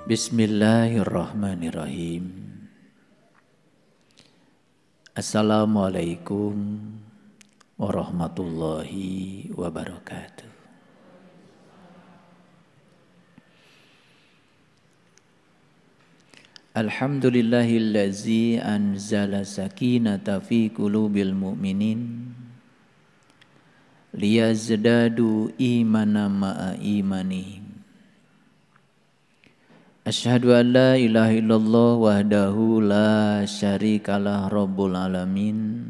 Bismillahirrahmanirrahim. Assalamualaikum warahmatullahi wabarakatuh. Alhamdulillahillazi anzala sakinata fi qulubil mu'minin liyazdadu imanan ma'a imanihim. Asyhadu an la ilaha illallah wahdahu la syarikalah rabbul alamin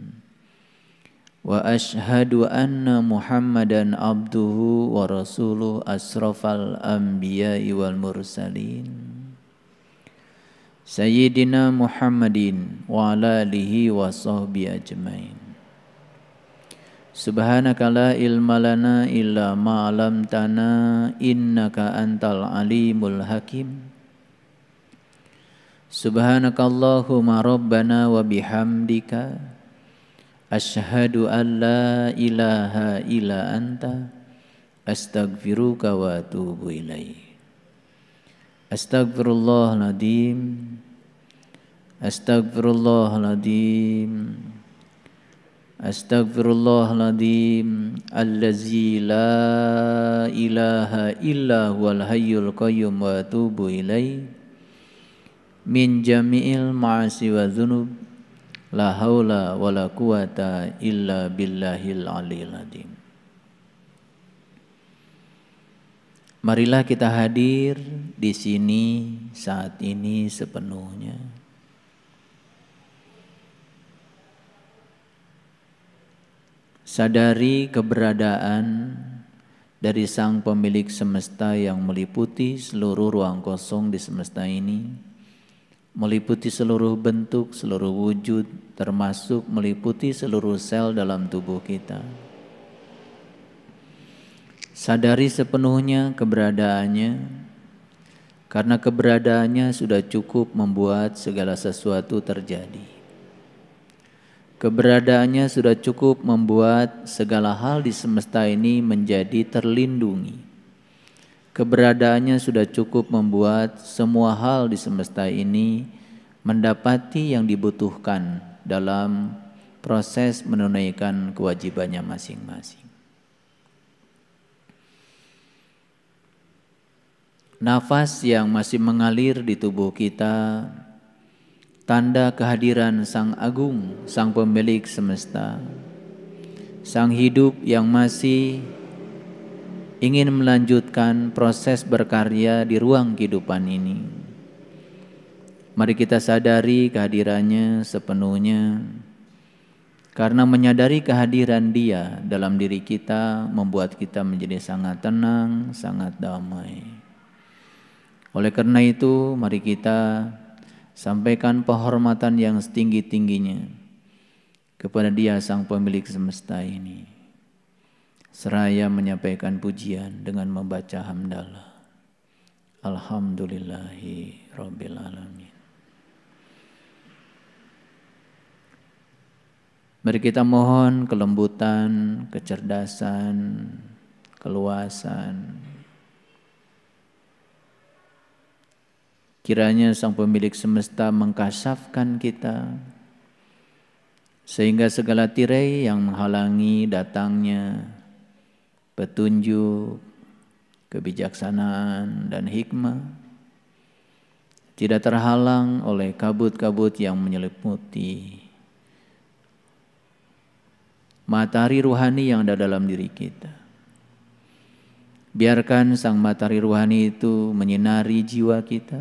wa asyhadu anna Muhammadan abduhu wa rasuluh asrafal anbiya'i wal mursalin Sayyidina Muhammadin wa ala alihi wa sahbihi ajmain. Subhanaka la ilma lana illa ma 'allamtana innaka antal alimul hakim. Subhanakallahumma rabbana wa bihamdika asyhadu an la ilaha illa anta astaghfiruka wa atubu ilaik. Astaghfirullahaladzim, astaghfirullahaladzim, astaghfirullahaladzim, allazi la ilaha illa huwal hayyul qayyum wa atubu ilaih min jami'il ma'asi wa dhunub la haula wa la quwata illa billahil aliyil azim. Marilah kita hadir di sini saat ini sepenuhnya. Sadari keberadaan dari Sang Pemilik semesta yang meliputi seluruh ruang kosong di semesta ini, meliputi seluruh bentuk, seluruh wujud, termasuk meliputi seluruh sel dalam tubuh kita. Sadari sepenuhnya keberadaannya, karena keberadaannya sudah cukup membuat segala sesuatu terjadi. Keberadaannya sudah cukup membuat segala hal di semesta ini menjadi terlindungi. Keberadaannya sudah cukup membuat semua hal di semesta ini mendapati yang dibutuhkan dalam proses menunaikan kewajibannya masing-masing. Nafas yang masih mengalir di tubuh kita, tanda kehadiran Sang Agung, Sang Pemilik semesta, Sang Hidup yang masih ingin melanjutkan proses berkarya di ruang kehidupan ini. Mari kita sadari kehadirannya sepenuhnya, karena menyadari kehadiran Dia dalam diri kita membuat kita menjadi sangat tenang, sangat damai. Oleh karena itu, mari kita sampaikan penghormatan yang setinggi-tingginya kepada Dia Sang Pemilik semesta ini, seraya menyampaikan pujian dengan membaca hamdalah. Alhamdulillahi Rabbil Alamin. Mari kita mohon kelembutan, kecerdasan, keluasan. Kiranya Sang Pemilik semesta mengkasafkan kita, sehingga segala tirai yang menghalangi datangnya petunjuk, kebijaksanaan, dan hikmah tidak terhalang oleh kabut-kabut yang menyelimuti matahari ruhani yang ada dalam diri kita. Biarkan Sang matahari ruhani itu menyinari jiwa kita,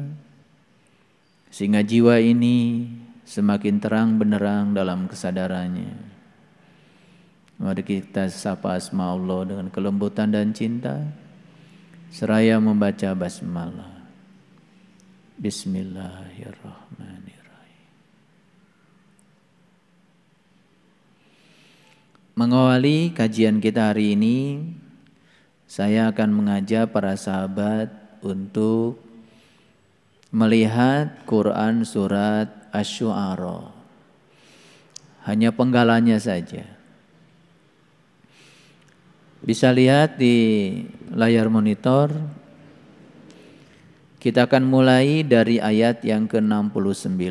sehingga jiwa ini semakin terang benderang dalam kesadarannya. Mari kita sapa asma Allah dengan kelembutan dan cinta, seraya membaca basmalah. Bismillahirrahmanirrahim. Mengawali kajian kita hari ini, saya akan mengajak para sahabat untuk melihat Quran surat Asy-Syu'ara. Hanya penggalanya saja. Bisa lihat di layar monitor Kita akan mulai dari ayat yang ke-69.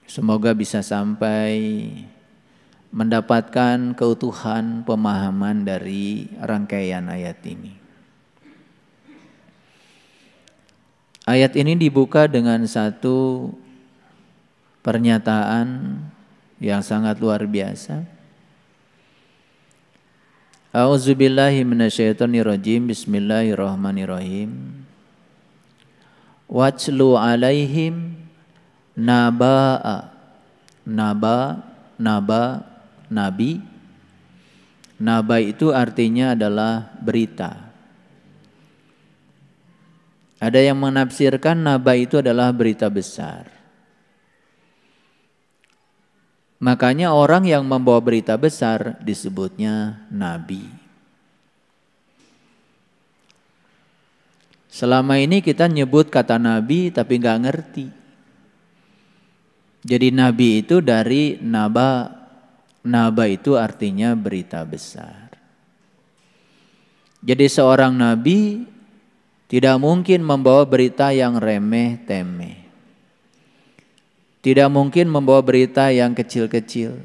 Semoga bisa sampai mendapatkan keutuhan pemahaman dari rangkaian ayat ini. Ayat ini dibuka dengan satu pernyataan yang sangat luar biasa. A'udzubillahi minasyaitonirrajim. Bismillahirrahmanirrahim. Watlu alaihim naba'a. Nabi. Naba itu artinya adalah berita. Ada yang menafsirkan naba itu adalah berita besar. Makanya orang yang membawa berita besar disebutnya nabi. Selama ini kita nyebut kata nabi tapi nggak ngerti. Jadi nabi itu dari naba. Naba itu artinya berita besar. Jadi seorang nabi tidak mungkin membawa berita yang remeh-temeh. Tidak mungkin membawa berita yang kecil-kecil.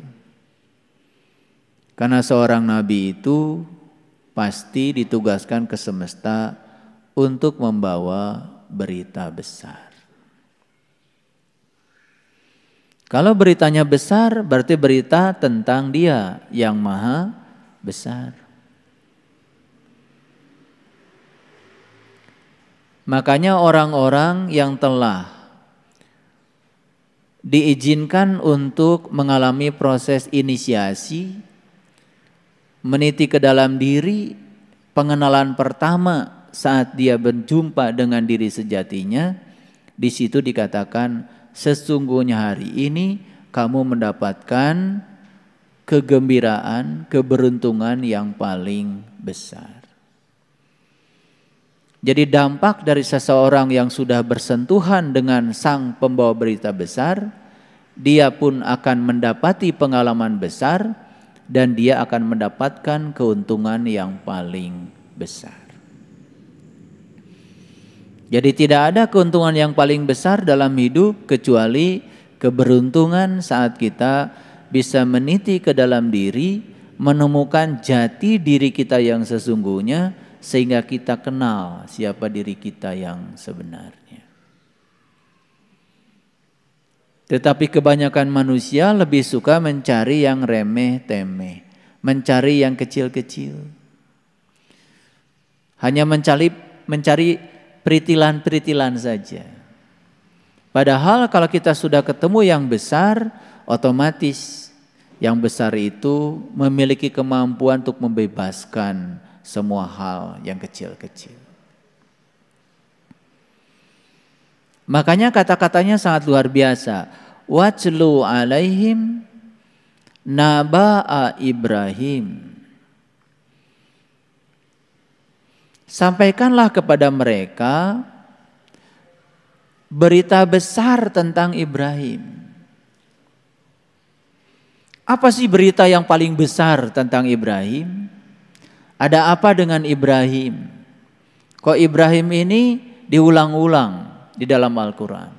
Karena seorang nabi itu pasti ditugaskan ke semesta untuk membawa berita besar. Kalau beritanya besar berarti berita tentang Dia yang maha besar. Makanya orang-orang yang telah diizinkan untuk mengalami proses inisiasi, meniti ke dalam diri, pengenalan pertama saat dia berjumpa dengan diri sejatinya, di situ dikatakan sesungguhnya hari ini kamu mendapatkan kegembiraan, keberuntungan yang paling besar. Jadi dampak dari seseorang yang sudah bersentuhan dengan sang pembawa berita besar, dia pun akan mendapati pengalaman besar dan dia akan mendapatkan keuntungan yang paling besar. Jadi tidak ada keuntungan yang paling besar dalam hidup kecuali keberuntungan saat kita bisa meniti ke dalam diri, menemukan jati diri kita yang sesungguhnya, sehingga kita kenal siapa diri kita yang sebenarnya. Tetapi kebanyakan manusia lebih suka mencari yang remeh-temeh, mencari yang kecil-kecil. Hanya mencari peritilan-peritilan saja. Padahal kalau kita sudah ketemu yang besar, otomatis yang besar itu memiliki kemampuan untuk membebaskan semua hal yang kecil-kecil. Makanya kata-katanya sangat luar biasa. Watlu alaihim naba'a Ibrahim. Sampaikanlah kepada mereka berita besar tentang Ibrahim. Apa sih berita yang paling besar tentang Ibrahim? Ada apa dengan Ibrahim? Kok Ibrahim ini diulang-ulang di dalam Al-Quran?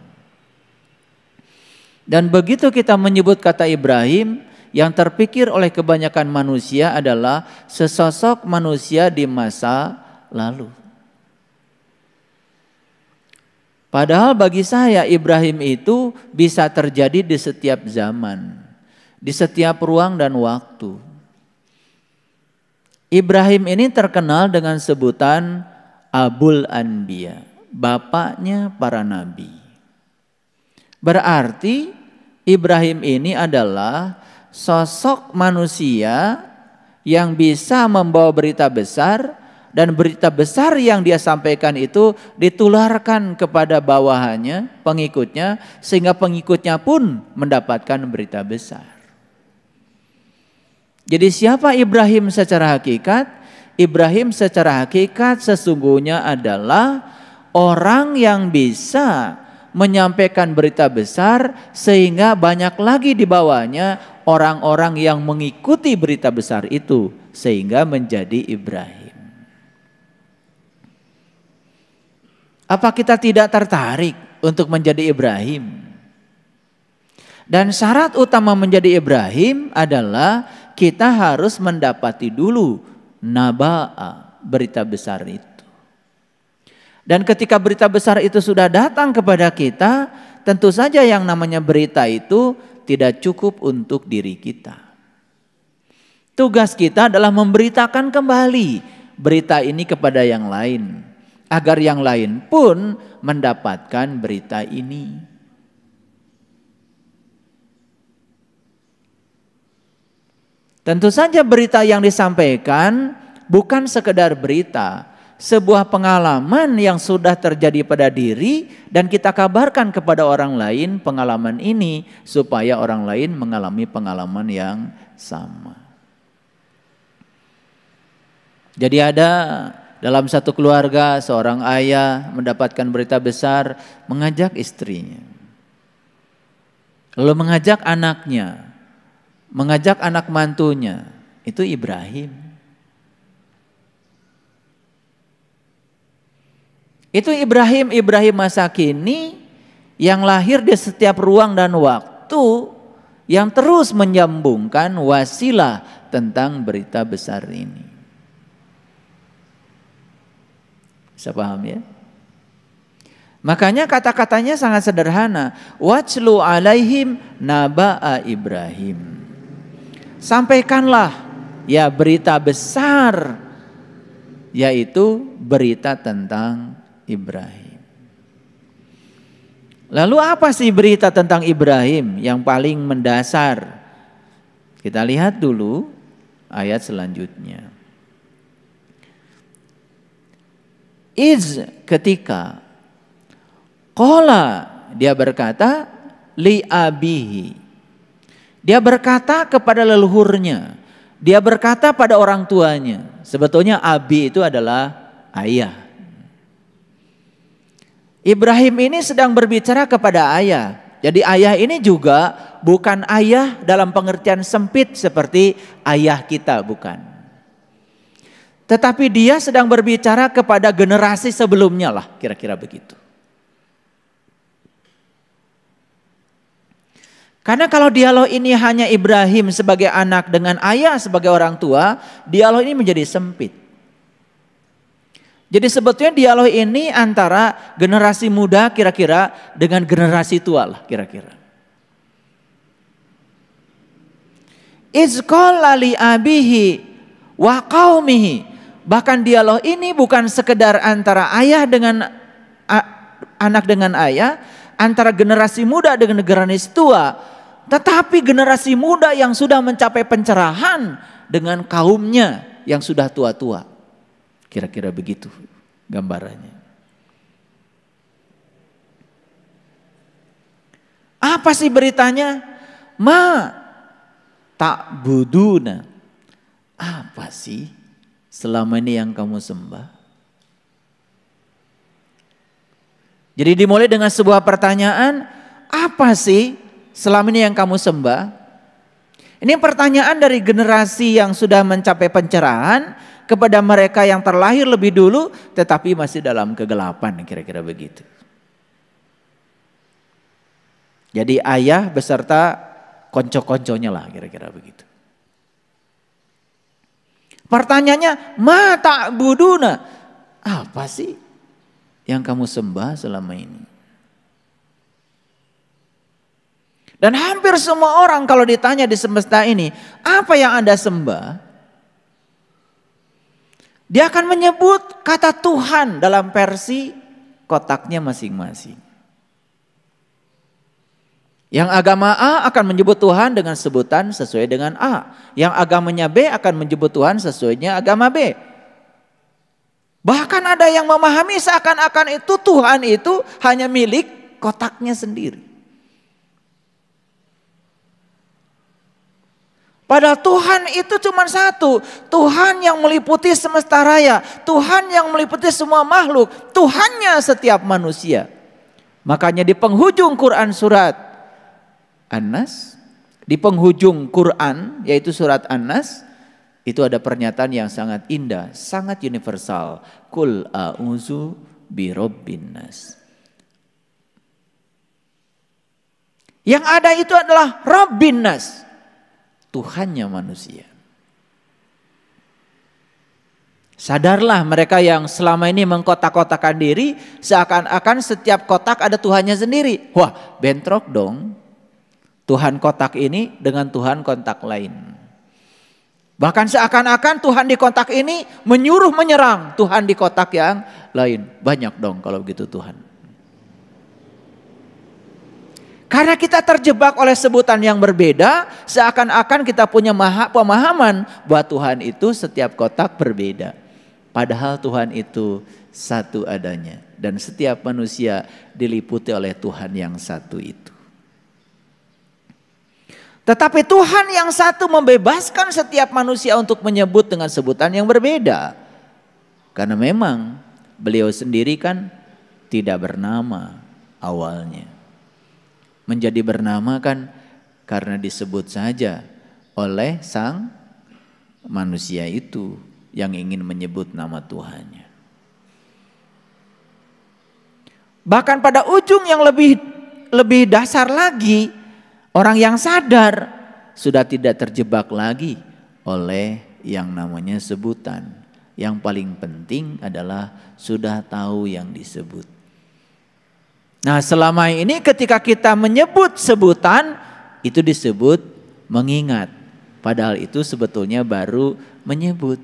Dan begitu kita menyebut kata Ibrahim, yang terpikir oleh kebanyakan manusia adalah sesosok manusia di masa lalu. Padahal bagi saya Ibrahim itu bisa terjadi di setiap zaman, di setiap ruang dan waktu. Ibrahim ini terkenal dengan sebutan Abul Anbiya, bapaknya para nabi. Berarti Ibrahim ini adalah sosok manusia yang bisa membawa berita besar, dan berita besar yang dia sampaikan itu ditularkan kepada bawahannya, pengikutnya, sehingga pengikutnya pun mendapatkan berita besar. Jadi siapa Ibrahim secara hakikat? Ibrahim secara hakikat sesungguhnya adalah orang yang bisa menyampaikan berita besar sehingga banyak lagi di bawahnya orang-orang yang mengikuti berita besar itu sehingga menjadi Ibrahim. Apa kita tidak tertarik untuk menjadi Ibrahim? Dan syarat utama menjadi Ibrahim adalah kita harus mendapati dulu naba'a, berita besar itu. Dan ketika berita besar itu sudah datang kepada kita, tentu saja yang namanya berita itu tidak cukup untuk diri kita. Tugas kita adalah memberitakan kembali berita ini kepada yang lain, agar yang lain pun mendapatkan berita ini. Tentu saja berita yang disampaikan bukan sekedar berita, sebuah pengalaman yang sudah terjadi pada diri dan kita kabarkan kepada orang lain pengalaman ini supaya orang lain mengalami pengalaman yang sama. Jadi ada dalam satu keluarga seorang ayah mendapatkan berita besar, mengajak istrinya, lalu mengajak anaknya, mengajak anak mantunya, itu Ibrahim. Itu Ibrahim masa kini yang lahir di setiap ruang dan waktu, yang terus menyambungkan wasilah tentang berita besar ini. Bisa paham ya? Makanya kata-katanya sangat sederhana. Wajlu alaihim naba'a Ibrahim. Sampaikanlah ya berita besar, yaitu berita tentang Ibrahim. Lalu apa sih berita tentang Ibrahim yang paling mendasar? Kita lihat dulu ayat selanjutnya. Iz, ketika qala, dia berkata li abihi, dia berkata kepada leluhurnya, dia berkata pada orang tuanya. Sebetulnya abi itu adalah ayah. Ibrahim ini sedang berbicara kepada ayah. Jadi ayah ini juga bukan ayah dalam pengertian sempit seperti ayah kita, bukan. Tetapi dia sedang berbicara kepada generasi sebelumnya lah, kira-kira begitu. Karena kalau dialog ini hanya Ibrahim sebagai anak dengan ayah sebagai orang tua, dialog ini menjadi sempit. Jadi sebetulnya dialog ini antara generasi muda kira-kira dengan generasi tua lah kira-kira. Iz qala li abihi wa qaumihi. Bahkan dialog ini bukan sekedar antara ayah dengan anak dengan ayah, antara generasi muda dengan generasi tua, tetapi generasi muda yang sudah mencapai pencerahan dengan kaumnya yang sudah tua-tua. Kira-kira begitu gambarannya. Apa sih beritanya? Ma ta'buduna. Apa sih selama ini yang kamu sembah? Jadi dimulai dengan sebuah pertanyaan, apa sih selama ini yang kamu sembah? Ini pertanyaan dari generasi yang sudah mencapai pencerahan kepada mereka yang terlahir lebih dulu tetapi masih dalam kegelapan, kira-kira begitu. Jadi ayah beserta konco-konconya lah, kira-kira begitu. Pertanyaannya, ma ta'buduna, apa sih yang kamu sembah selama ini? Dan hampir semua orang kalau ditanya di semesta ini, apa yang Anda sembah? Dia akan menyebut kata Tuhan dalam versi kotaknya masing-masing. Yang agama A akan menyebut Tuhan dengan sebutan sesuai dengan A. Yang agamanya B akan menyebut Tuhan sesuainya agama B. Bahkan ada yang memahami seakan-akan itu Tuhan itu hanya milik kotaknya sendiri. Padahal Tuhan itu cuma satu. Tuhan yang meliputi semesta raya. Tuhan yang meliputi semua makhluk. Tuhannya setiap manusia. Makanya di penghujung Quran surat An-Nas, di penghujung Quran yaitu surat An-Nas, itu ada pernyataan yang sangat indah, sangat universal. Qul a'udzu birabbin nas. Yang ada itu adalah Rabbin nas, Tuhannya manusia. Sadarlah mereka yang selama ini mengkotak-kotakan diri seakan-akan setiap kotak ada Tuhannya sendiri. Wah, bentrok dong. Tuhan kotak ini dengan Tuhan kotak lain. Bahkan seakan-akan Tuhan di kotak ini menyuruh menyerang Tuhan di kotak yang lain. Banyak dong kalau begitu Tuhan. Karena kita terjebak oleh sebutan yang berbeda, seakan-akan kita punya pemahaman bahwa Tuhan itu setiap kotak berbeda. Padahal Tuhan itu satu adanya. Dan setiap manusia diliputi oleh Tuhan yang satu itu. Tetapi Tuhan yang satu membebaskan setiap manusia untuk menyebut dengan sebutan yang berbeda. Karena memang beliau sendiri kan tidak bernama awalnya. Menjadi bernama kan karena disebut saja oleh sang manusia itu yang ingin menyebut nama Tuhannya. Bahkan pada ujung yang lebih dasar lagi, orang yang sadar sudah tidak terjebak lagi oleh yang namanya sebutan. Yang paling penting adalah sudah tahu yang disebut. Nah, selama ini ketika kita menyebut sebutan, itu disebut mengingat. Padahal itu sebetulnya baru menyebut.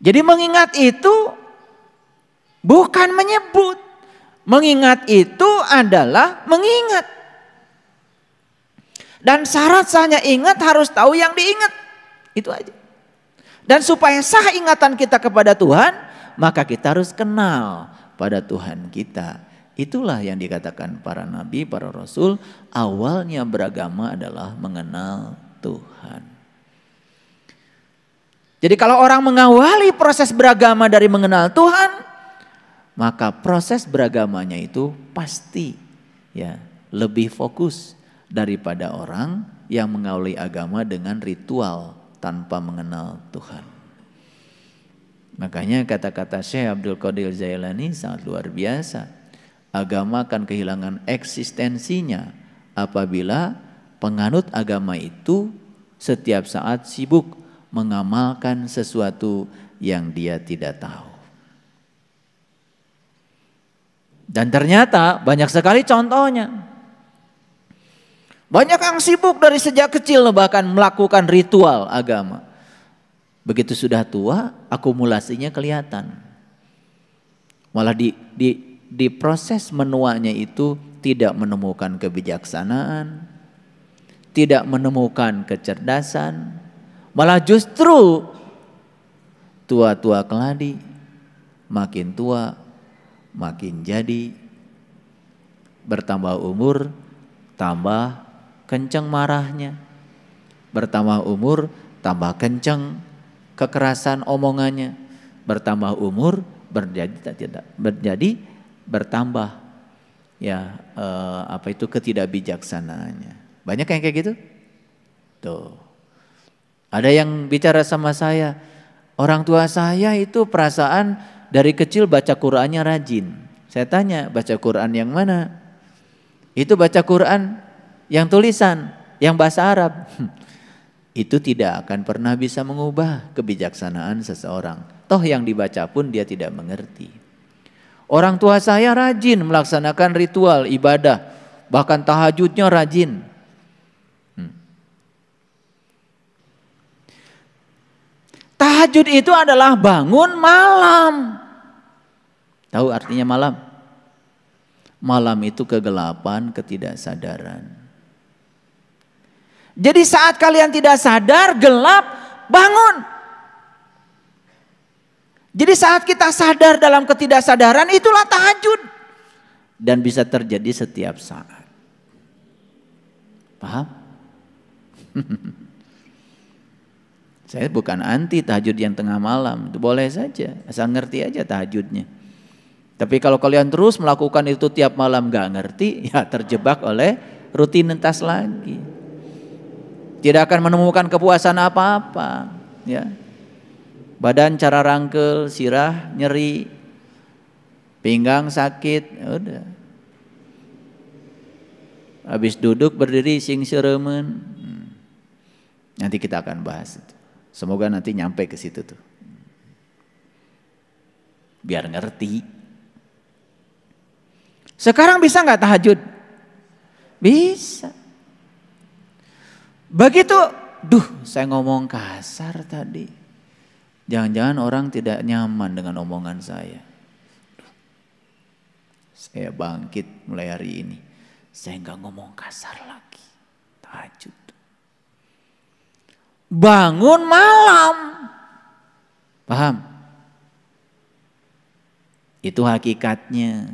Jadi mengingat itu bukan menyebut. Mengingat itu adalah mengingat. Dan syarat sahnya ingat harus tahu yang diingat. Itu aja. Dan supaya sah ingatan kita kepada Tuhan, maka kita harus kenal pada Tuhan kita. Itulah yang dikatakan para nabi, para rasul, awalnya beragama adalah mengenal Tuhan. Jadi kalau orang mengawali proses beragama dari mengenal Tuhan, maka proses beragamanya itu pasti ya lebih fokus daripada orang yang mengawali agama dengan ritual tanpa mengenal Tuhan. Makanya kata-kata Syekh Abdul Qadir Jailani sangat luar biasa. Agama akan kehilangan eksistensinya apabila penganut agama itu setiap saat sibuk mengamalkan sesuatu yang dia tidak tahu. Dan ternyata banyak sekali contohnya. Banyak yang sibuk dari sejak kecil bahkan melakukan ritual agama. Begitu sudah tua, akumulasinya kelihatan. Malah di proses menuanya itu tidak menemukan kebijaksanaan, tidak menemukan kecerdasan, malah justru tua-tua keladi, makin tua, makin jadi, bertambah umur, tambah kenceng marahnya, bertambah umur, tambah kenceng kekerasan omongannya, bertambah umur bertambah ya ketidakbijaksanaannya. Banyak yang kayak gitu. Tuh. Ada yang bicara sama saya, orang tua saya itu perasaan dari kecil baca Qur'annya rajin. Saya tanya, baca Qur'an yang mana? Itu baca Qur'an yang tulisan, yang bahasa Arab. Itu tidak akan pernah bisa mengubah kebijaksanaan seseorang. Toh yang dibaca pun dia tidak mengerti. Orang tua saya rajin melaksanakan ritual ibadah, bahkan tahajudnya rajin. Tahajud itu adalah bangun malam. Tahu artinya malam? Malam itu kegelapan, ketidaksadaran. Jadi saat kalian tidak sadar, gelap, bangun. Jadi saat kita sadar dalam ketidaksadaran, itulah tahajud. Dan bisa terjadi setiap saat. Paham? Saya bukan anti tahajud yang tengah malam. Itu boleh saja, asal ngerti aja tahajudnya. Tapi kalau kalian terus melakukan itu tiap malam gak ngerti, ya terjebak oleh rutinitas lagi. Tidak akan menemukan kepuasan apa-apa, ya. Badan cara rangkel, sirah nyeri, pinggang sakit, udah. Habis duduk berdiri sing seremen. Nanti kita akan bahas itu. Semoga nanti nyampe ke situ tuh. Biar ngerti. Sekarang bisa nggak tahajud? Bisa. Begitu, saya ngomong kasar tadi. Jangan-jangan orang tidak nyaman dengan omongan saya. Saya bangkit mulai hari ini. Saya nggak ngomong kasar lagi. Tahajud. Bangun malam. Paham? Itu hakikatnya.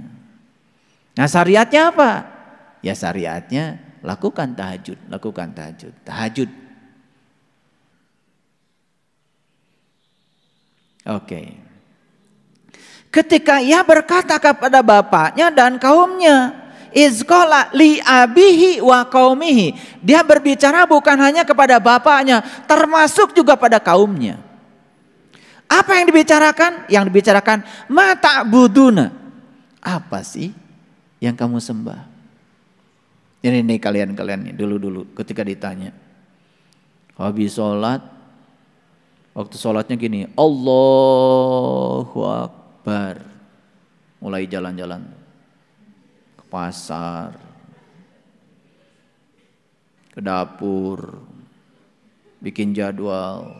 Nah syariatnya apa? Ya syariatnya lakukan tahajud. Lakukan tahajud. Tahajud. Oke. Ketika ia berkata kepada bapaknya dan kaumnya. Izqala li abihi wa qaumihi. Dia berbicara bukan hanya kepada bapaknya, termasuk juga pada kaumnya. Apa yang dibicarakan? Yang dibicarakan ma ta'buduna. Apa sih yang kamu sembah? Ini kalian nih dulu ketika ditanya. Habis sholat, waktu sholatnya gini, Allahu Akbar. Mulai jalan-jalan pasar, ke dapur, bikin jadwal,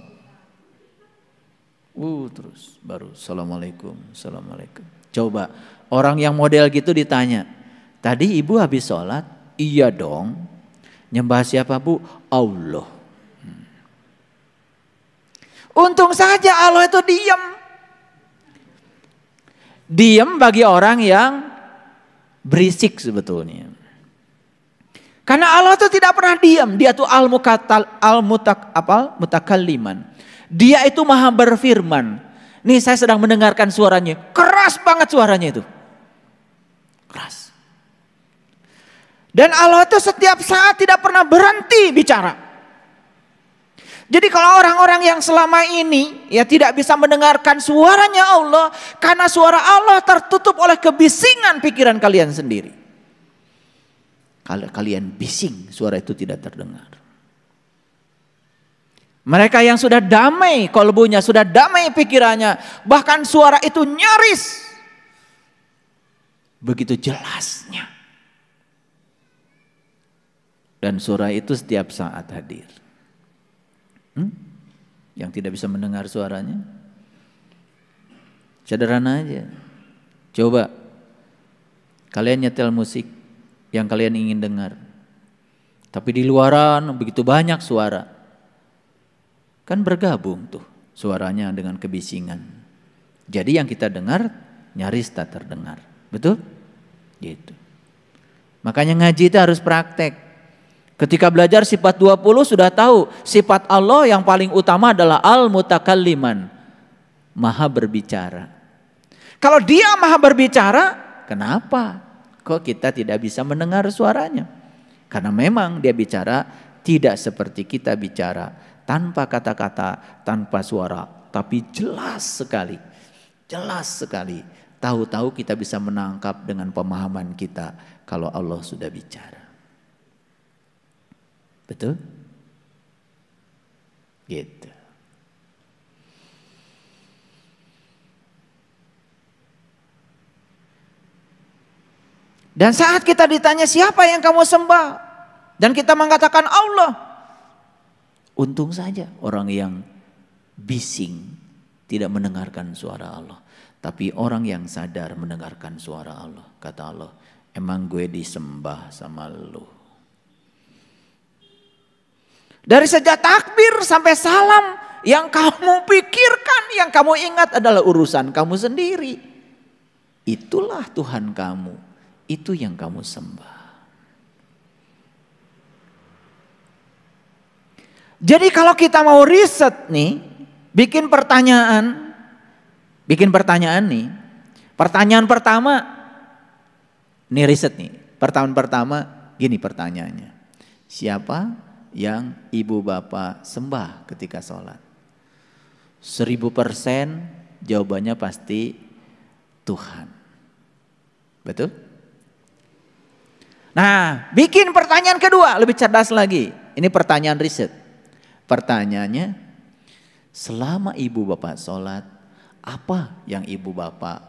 terus baru assalamualaikum. Coba orang yang model gitu ditanya, tadi ibu habis sholat? Iya dong. Nyembah siapa bu? Allah. Untung saja Allah itu diam. Diam bagi orang yang berisik sebetulnya. Karena Allah itu tidak pernah diam. Dia itu mutakalliman. Dia itu maha berfirman. Nih saya sedang mendengarkan suaranya. Keras banget suaranya itu. Keras. Dan Allah itu setiap saat tidak pernah berhenti bicara. Jadi kalau orang-orang yang selama ini ya tidak bisa mendengarkan suaranya Allah, karena suara Allah tertutup oleh kebisingan pikiran kalian sendiri. Kalau kalian bising, suara itu tidak terdengar. Mereka yang sudah damai kolbunya, sudah damai pikirannya, bahkan suara itu nyaris. Begitu jelasnya. Dan suara itu setiap saat hadir. Yang tidak bisa mendengar suaranya, sederhana aja. Coba kalian nyetel musik yang kalian ingin dengar, tapi di luaran begitu banyak suara, kan bergabung tuh suaranya dengan kebisingan. Jadi yang kita dengar nyaris tak terdengar, betul? Gitu. Makanya ngaji itu harus praktek. Ketika belajar sifat 20 sudah tahu sifat Allah yang paling utama adalah al-mutakalliman. Maha berbicara. Kalau dia maha berbicara, kenapa? Kok kita tidak bisa mendengar suaranya? Karena memang dia bicara tidak seperti kita bicara. Tanpa kata-kata, tanpa suara. Tapi jelas sekali. Jelas sekali. Tahu-tahu kita bisa menangkap dengan pemahaman kita kalau Allah sudah bicara. Betul? Gitu. Dan saat kita ditanya siapa yang kamu sembah, dan kita mengatakan Allah, untung saja orang yang bising tidak mendengarkan suara Allah. Tapi orang yang sadar mendengarkan suara Allah. Kata Allah, emang gue disembah sama lu. Dari sejak takbir sampai salam, yang kamu pikirkan, yang kamu ingat adalah urusan kamu sendiri. Itulah Tuhan kamu, itu yang kamu sembah. Jadi kalau kita mau riset nih, bikin pertanyaan nih. Pertanyaan pertama, nih riset nih. Pertanyaan pertama, gini pertanyaannya. Siapa yang ibu bapak sembah ketika sholat? 1000% jawabannya pasti Tuhan. Betul? Nah, bikin pertanyaan kedua, lebih cerdas lagi. Ini pertanyaan riset. Pertanyaannya, selama ibu bapak sholat, apa yang ibu bapak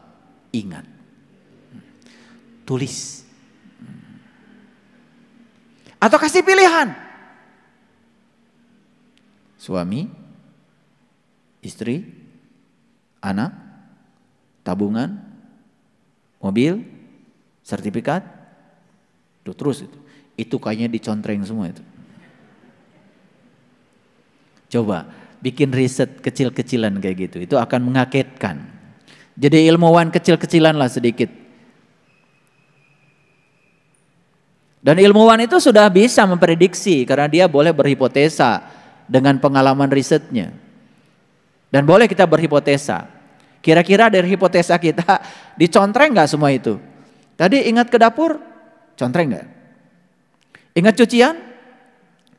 ingat? Tulis. Atau kasih pilihan. Suami, istri, anak, tabungan, mobil, sertifikat, terus itu. Itu kayaknya dicontreng semua itu. Coba bikin riset kecil-kecilan kayak gitu, itu akan mengagetkan. Jadi ilmuwan kecil-kecilan lah sedikit. Dan ilmuwan itu sudah bisa memprediksi karena dia boleh berhipotesa dengan pengalaman risetnya. Dan boleh kita berhipotesa. Kira-kira dari hipotesa kita dicontreng nggak semua itu? Tadi ingat ke dapur, contreng nggak? Ingat cucian,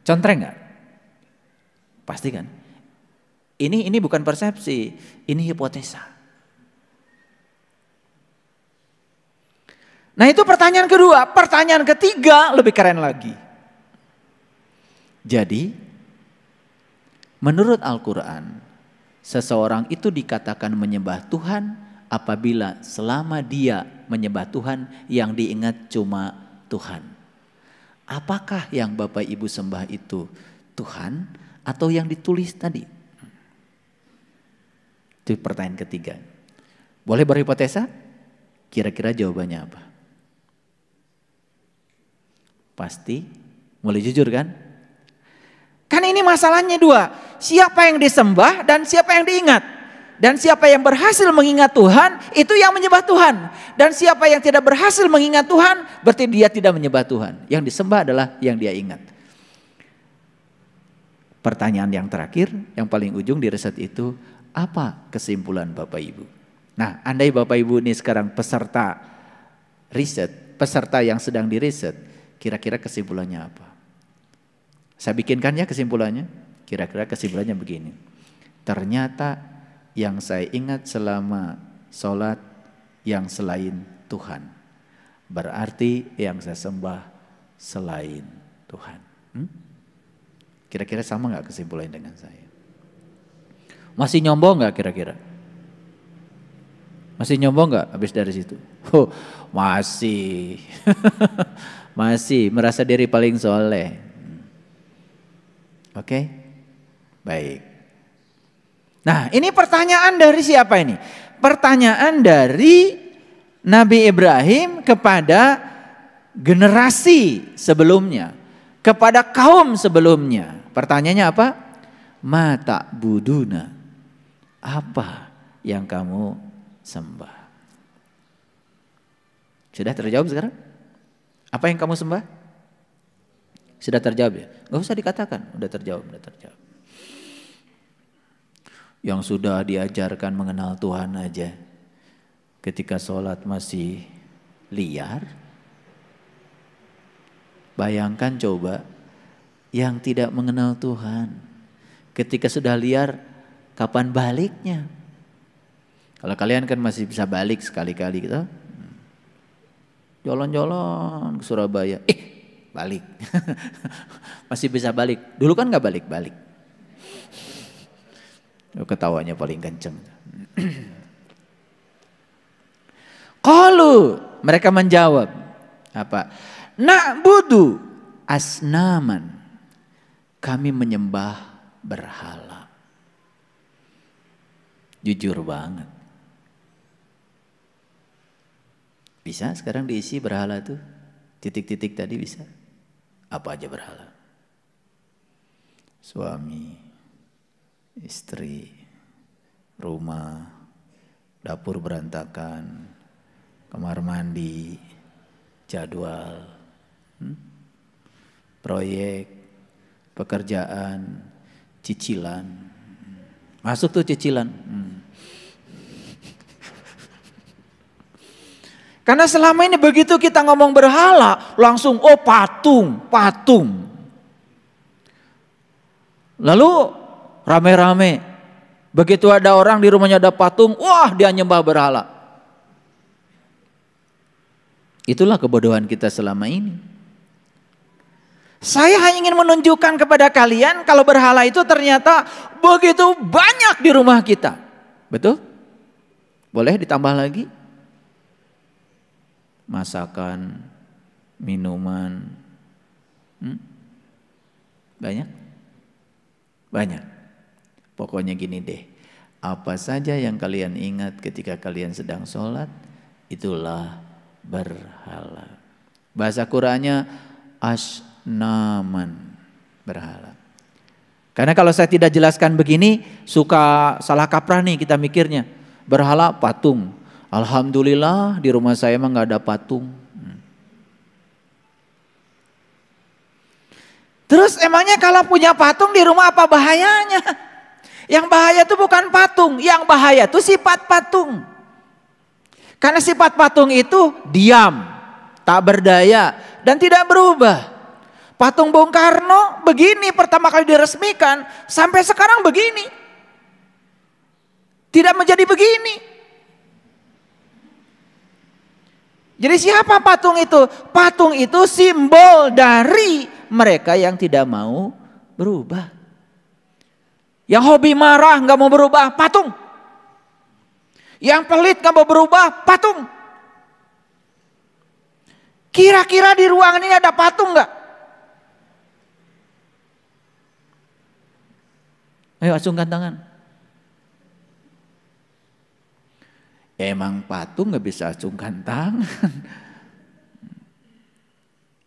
contreng nggak? Pasti kan? Ini bukan persepsi, ini hipotesa. Nah itu pertanyaan kedua. Pertanyaan ketiga lebih keren lagi. Jadi menurut Al-Quran, seseorang itu dikatakan menyembah Tuhan apabila selama dia menyembah Tuhan yang diingat cuma Tuhan. Apakah yang Bapak Ibu sembah itu Tuhan atau yang ditulis tadi? Itu pertanyaan ketiga. Boleh berhipotesa? Kira-kira jawabannya apa? Pasti mulai jujur kan? Kan ini masalahnya dua. Siapa yang disembah dan siapa yang diingat. Dan siapa yang berhasil mengingat Tuhan itu yang menyembah Tuhan. Dan siapa yang tidak berhasil mengingat Tuhan berarti dia tidak menyembah Tuhan. Yang disembah adalah yang dia ingat. Pertanyaan yang terakhir, yang paling ujung di riset itu, apa kesimpulan Bapak Ibu? Nah, andai Bapak Ibu ini sekarang peserta riset, peserta yang sedang diriset, kira-kira kesimpulannya apa? Saya bikinkan ya kesimpulannya. Kira-kira kesimpulannya begini. Ternyata yang saya ingat selama sholat yang selain Tuhan. Berarti yang saya sembah selain Tuhan. Kira-kira sama gak kesimpulannya dengan saya? Masih nyombong gak kira-kira? Masih nyombong gak habis dari situ? Oh, masih. Masih merasa diri paling soleh. Oke? Baik. Nah, ini pertanyaan dari siapa ini? Pertanyaan dari Nabi Ibrahim kepada generasi sebelumnya, kepada kaum sebelumnya. Pertanyaannya apa? Ma ta'buduna. Apa yang kamu sembah? Sudah terjawab sekarang? Apa yang kamu sembah? Sudah terjawab ya? Gak usah dikatakan, udah terjawab, udah terjawab. Yang sudah diajarkan mengenal Tuhan aja, ketika sholat masih liar. Bayangkan coba, yang tidak mengenal Tuhan, ketika sudah liar, kapan baliknya? Kalau kalian kan masih bisa balik sekali-kali gitu. Jalan-jalan ke Surabaya, balik. Masih bisa balik. Dulu kan gak balik-balik. Ketawanya paling kenceng. Qalu, mereka menjawab apa? Na'budu asnaman. Kami menyembah berhala. Jujur banget. Bisa sekarang diisi berhala tuh? Titik-titik tadi bisa? Apa aja berhala? Suami, istri, rumah, dapur berantakan, kamar mandi, jadwal, proyek, pekerjaan, cicilan. Masuk tuh cicilan. Karena selama ini begitu kita ngomong berhala, langsung patung. Lalu rame-rame Begitu ada orang di rumahnya ada patung, wah dia nyembah berhala. Itulah kebodohan kita selama ini. Saya hanya ingin menunjukkan kepada kalian kalau berhala itu ternyata begitu banyak di rumah kita. Betul? Boleh ditambah lagi? Masakan, minuman, banyak? Banyak. Pokoknya gini deh, apa saja yang kalian ingat ketika kalian sedang sholat, itulah berhala. Bahasa Qur'annya asnaman, berhala. Karena kalau saya tidak jelaskan begini, suka salah kaprah nih kita mikirnya. Berhala patung. Alhamdulillah di rumah saya emang gak ada patung. Terus emangnya kalau punya patung di rumah apa bahayanya? Yang bahaya itu bukan patung, yang bahaya itu sifat patung. Karena sifat patung itu diam, tak berdaya, dan tidak berubah. Patung Bung Karno begini pertama kali diresmikan, sampai sekarang begini. Tidak menjadi begini. Jadi siapa patung itu? Patung itu simbol dari mereka yang tidak mau berubah. Yang hobi marah nggak mau berubah, patung. Yang pelit nggak mau berubah, patung. Kira-kira di ruangan ini ada patung nggak? Ayo acungkan tangan. Emang patung nggak bisa acungkan tangan.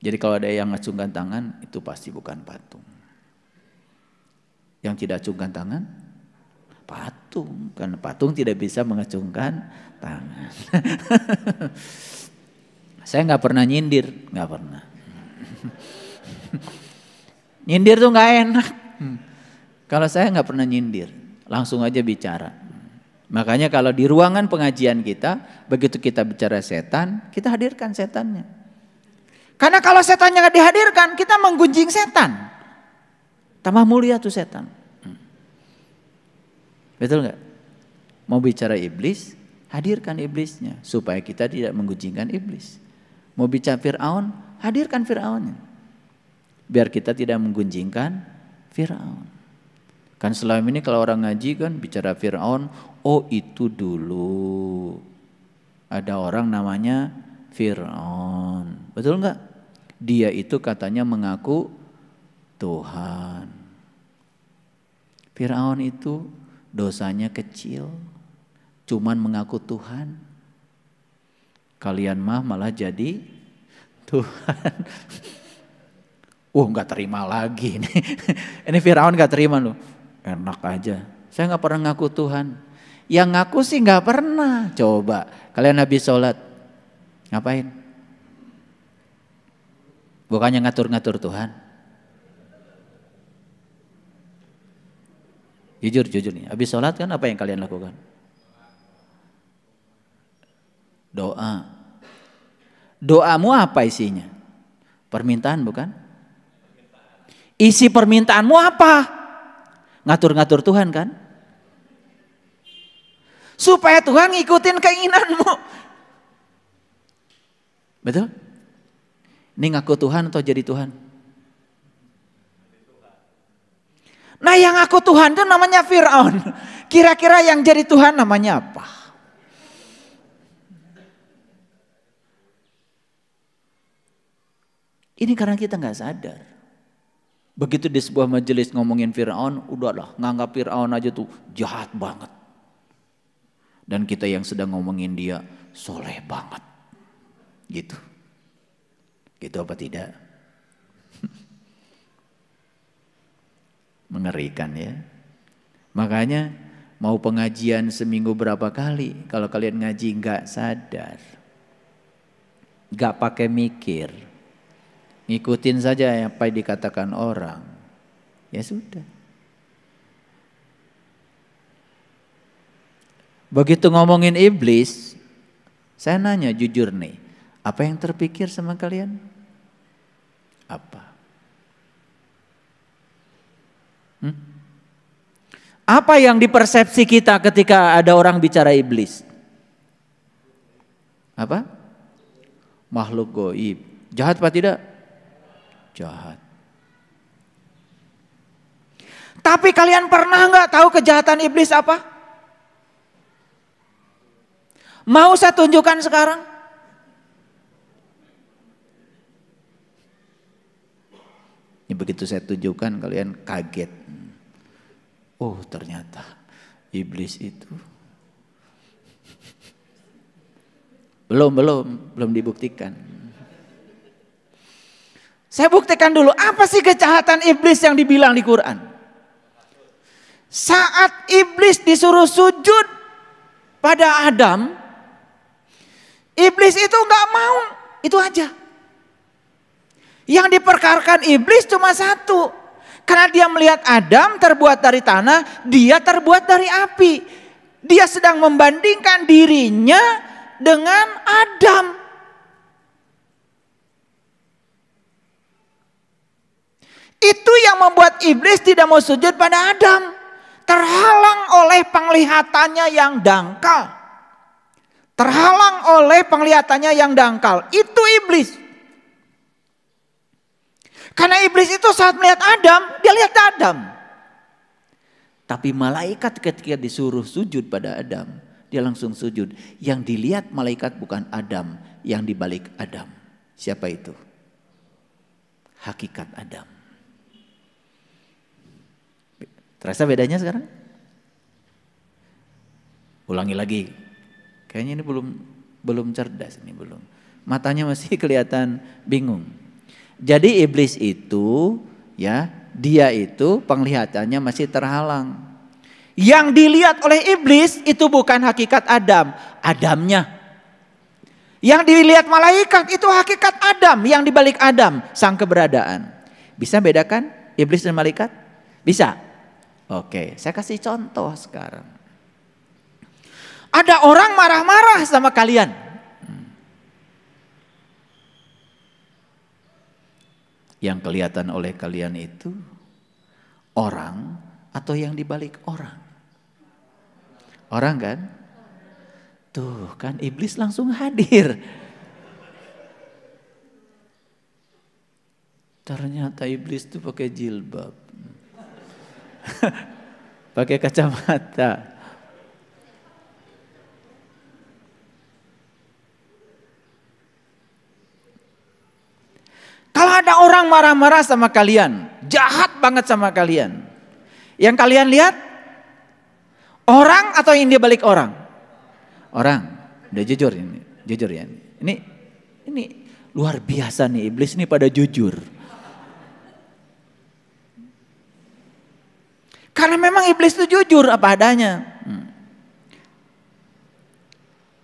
Jadi kalau ada yang acungkan tangan itu pasti bukan patung. Yang tidak acungkan tangan patung, karena patung tidak bisa mengacungkan tangan. Saya nggak pernah nyindir, nggak pernah. Nyindir tuh nggak enak. Kalau saya nggak pernah nyindir, langsung aja bicara. Makanya kalau di ruangan pengajian kita, begitu kita bicara setan, kita hadirkan setannya. Karena kalau setannya nggak dihadirkan, kita menggunjing setan. Tambah mulia tuh setan. Betul nggak? Mau bicara iblis, hadirkan iblisnya supaya kita tidak menggunjingkan iblis. Mau bicara Fir'aun, hadirkan Fir'aunnya. Biar kita tidak menggunjingkan Fir'aun. Kan selama ini kalau orang ngaji kan bicara Fir'aun, oh itu dulu ada orang namanya Fir'aun. Betul nggak? Dia itu katanya mengaku Tuhan. Fir'aun itu dosanya kecil, cuman mengaku Tuhan. Kalian mah malah jadi Tuhan. Nggak terima lagi nih. Ini Fir'aun nggak terima loh. Enak aja. Saya nggak pernah ngaku Tuhan. Yang ngaku sih nggak pernah. Coba kalian habis sholat ngapain? Bukannya ngatur-ngatur Tuhan. Jujur nih. Habis sholat kan apa yang kalian lakukan? Doa. Doamu apa isinya? Permintaan bukan? Isi permintaanmu apa? Ngatur-ngatur Tuhan kan? Supaya Tuhan ngikutin keinginanmu. Betul? Ini ngaku Tuhan atau jadi Tuhan? Nah yang ngaku Tuhan itu namanya Fir'aun. Kira-kira yang jadi Tuhan namanya apa? Ini karena kita nggak sadar. Begitu di sebuah majelis ngomongin Fir'aun, udahlah nganggap Fir'aun aja tuh jahat banget. Dan kita yang sedang ngomongin dia soleh banget. Gitu. Gitu apa tidak? Mengerikan ya. Makanya mau pengajian seminggu berapa kali, kalau kalian ngaji nggak sadar, nggak pakai mikir, ngikutin saja apa yang dikatakan orang, ya sudah. Begitu ngomongin iblis, saya nanya jujur nih, apa yang terpikir sama kalian? Apa? Apa yang dipersepsi kita ketika ada orang bicara iblis? Apa? Makhluk goib. Jahat apa tidak? Jahat. Tapi kalian pernah nggak tahu kejahatan iblis apa? Mau saya tunjukkan sekarang? Ini begitu saya tunjukkan kalian kaget. Oh ternyata iblis itu belum dibuktikan. Saya buktikan dulu apa sih kejahatan iblis yang dibilang di Quran. Saat iblis disuruh sujud pada Adam, iblis itu nggak mau, itu aja. Yang diperkarkan iblis cuma satu. Karena dia melihat Adam terbuat dari tanah, dia terbuat dari api. Dia sedang membandingkan dirinya dengan Adam. Itu yang membuat iblis tidak mau sujud pada Adam. Terhalang oleh penglihatannya yang dangkal. Terhalang oleh penglihatannya yang dangkal. Itu iblis. Karena iblis itu saat melihat Adam, dia lihat Adam. Tapi malaikat ketika disuruh sujud pada Adam, dia langsung sujud. Yang dilihat malaikat bukan Adam, yang dibalik Adam. Siapa itu? Hakikat Adam. Terasa bedanya sekarang? Ulangi lagi. Kayaknya ini belum cerdas, ini belum. Matanya masih kelihatan bingung. Jadi iblis itu ya, dia itu penglihatannya masih terhalang. Yang dilihat oleh iblis itu bukan hakikat Adam, Adamnya. Yang dilihat malaikat itu hakikat Adam, yang dibalik Adam, sang keberadaan. Bisa bedakan iblis dan malaikat? Bisa? Oke, saya kasih contoh sekarang. Ada orang marah-marah sama kalian. Yang kelihatan oleh kalian itu orang atau yang dibalik orang? Orang kan? Tuh kan iblis langsung hadir. Ternyata iblis tuh pakai jilbab. Pakai kacamata. Kalau ada orang marah-marah sama kalian, jahat banget sama kalian. Yang kalian lihat, orang atau yang dia balik orang? Orang, udah jujur ini, jujur ya. Ini luar biasa nih, iblis ini pada jujur. Karena memang iblis itu jujur apa adanya.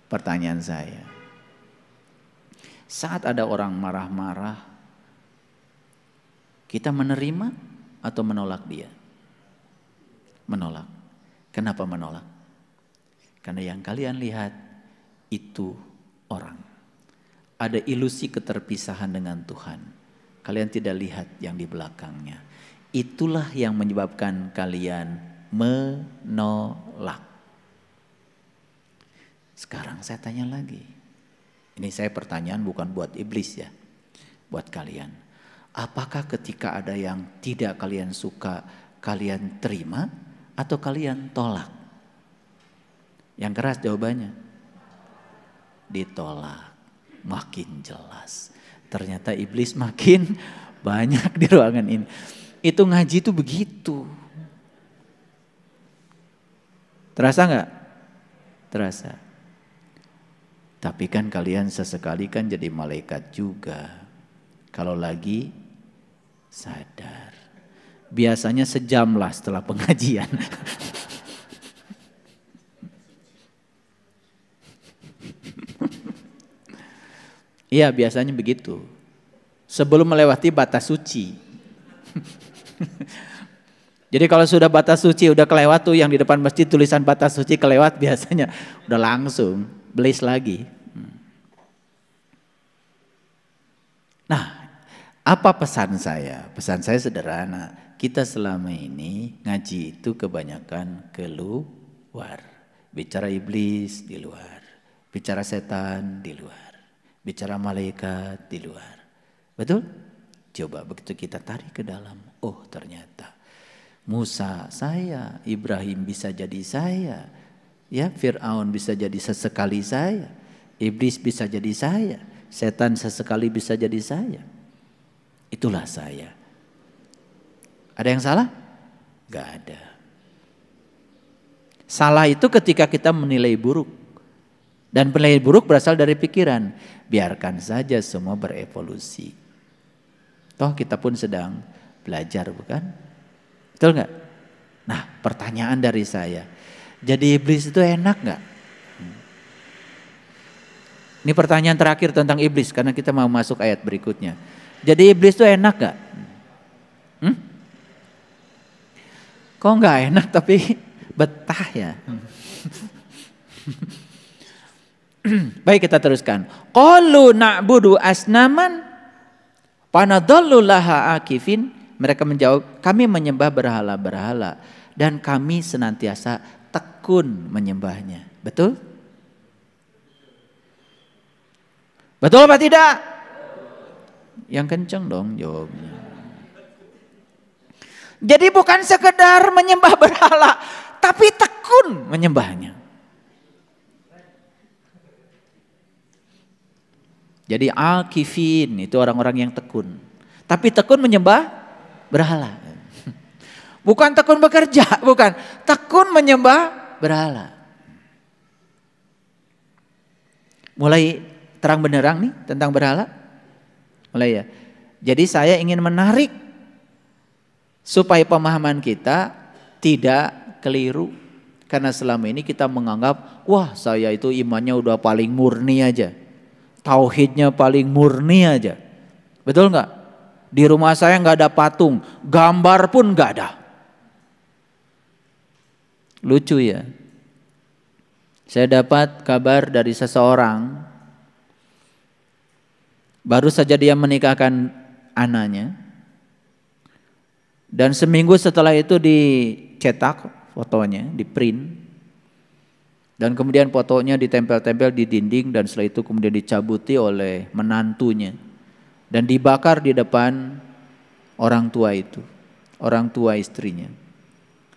Pertanyaan saya, saat ada orang marah-marah, kita menerima atau menolak dia? Menolak. Kenapa menolak? Karena yang kalian lihat itu orang. Ada ilusi keterpisahan dengan Tuhan. Kalian tidak lihat yang di belakangnya. Itulah yang menyebabkan kalian menolak. Sekarang saya tanya lagi. Ini saya pertanyaan bukan buat iblis ya. Buat kalian. Apakah ketika ada yang tidak kalian suka, kalian terima atau kalian tolak? Yang keras jawabannya. Ditolak. Makin jelas. Ternyata iblis makin banyak di ruangan ini. Itu ngaji itu begitu. Terasa nggak? Terasa. Tapi kan kalian sesekali kan jadi malaikat juga. Kalau lagi sadar. Biasanya sejam lah setelah pengajian. Iya biasanya begitu. Sebelum melewati batas suci. Jadi kalau sudah batas suci udah kelewat tuh yang di depan masjid tulisan batas suci kelewat biasanya udah langsung belis lagi. Nah, apa pesan saya? Pesan saya sederhana, kita selama ini ngaji itu kebanyakan keluar. Bicara iblis di luar, bicara setan di luar, bicara malaikat di luar. Betul? Coba begitu kita tarik ke dalam, oh ternyata Musa saya, Ibrahim bisa jadi saya, ya Fir'aun bisa jadi sesekali saya, iblis bisa jadi saya, setan sesekali bisa jadi saya. Itulah saya. Ada yang salah? Gak ada. Salah itu ketika kita menilai buruk. Dan penilaian buruk berasal dari pikiran. Biarkan saja semua berevolusi. Toh kita pun sedang belajar, bukan? Betul nggak? Nah, pertanyaan dari saya, jadi iblis itu enak nggak? Ini pertanyaan terakhir tentang iblis karena kita mau masuk ayat berikutnya. Jadi iblis itu enak nggak? Kok nggak enak tapi betah ya? Baik, kita teruskan. Qalu na'budu asnaman panadallu laha akifin. Mereka menjawab, kami menyembah berhala-berhala dan kami senantiasa tekun menyembahnya. Betul? Betul apa tidak? Yang kenceng dong jawabnya. Jadi bukan sekedar menyembah berhala, tapi tekun menyembahnya. Jadi akifin itu orang-orang yang tekun. Tapi tekun menyembah berhala. Bukan tekun bekerja, bukan. Tekun menyembah berhala. Mulai terang benderang nih tentang berhala. Mulai ya. Jadi saya ingin menarik supaya pemahaman kita tidak keliru. Karena selama ini kita menganggap, wah saya itu imannya udah paling murni aja. Tauhidnya paling murni aja. Betul nggak? Di rumah saya nggak ada patung, gambar pun nggak ada. Lucu ya. Saya dapat kabar dari seseorang, baru saja dia menikahkan anaknya, dan seminggu setelah itu dicetak fotonya, di print, dan kemudian fotonya ditempel-tempel di dinding, dan setelah itu kemudian dicabuti oleh menantunya dan dibakar di depan orang tua itu, orang tua istrinya.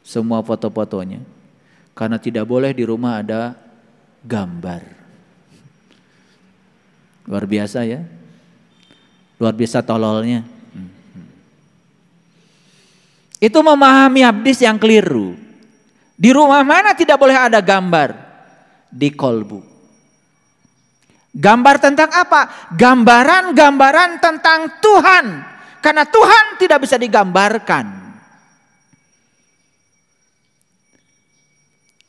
Semua foto-fotonya, karena tidak boleh di rumah ada gambar. Luar biasa ya, luar biasa tololnya. Itu memahami hadis yang keliru. Di rumah mana tidak boleh ada gambar? Di kolbu. Gambar tentang apa? Gambaran-gambaran tentang Tuhan. Karena Tuhan tidak bisa digambarkan.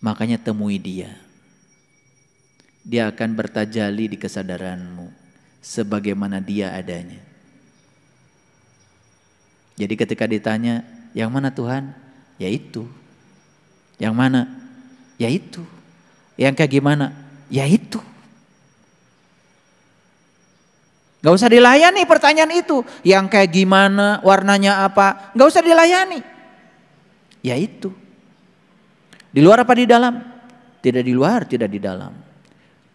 Makanya temui dia. Dia akan bertajali di kesadaranmu sebagaimana dia adanya. Jadi ketika ditanya, yang mana Tuhan? Ya itu. Yang mana? Ya itu. Yang kayak gimana? Ya itu. Gak usah dilayani pertanyaan itu. Yang kayak gimana, warnanya apa, gak usah dilayani. Ya itu. Di luar apa di dalam? Tidak di luar, tidak di dalam.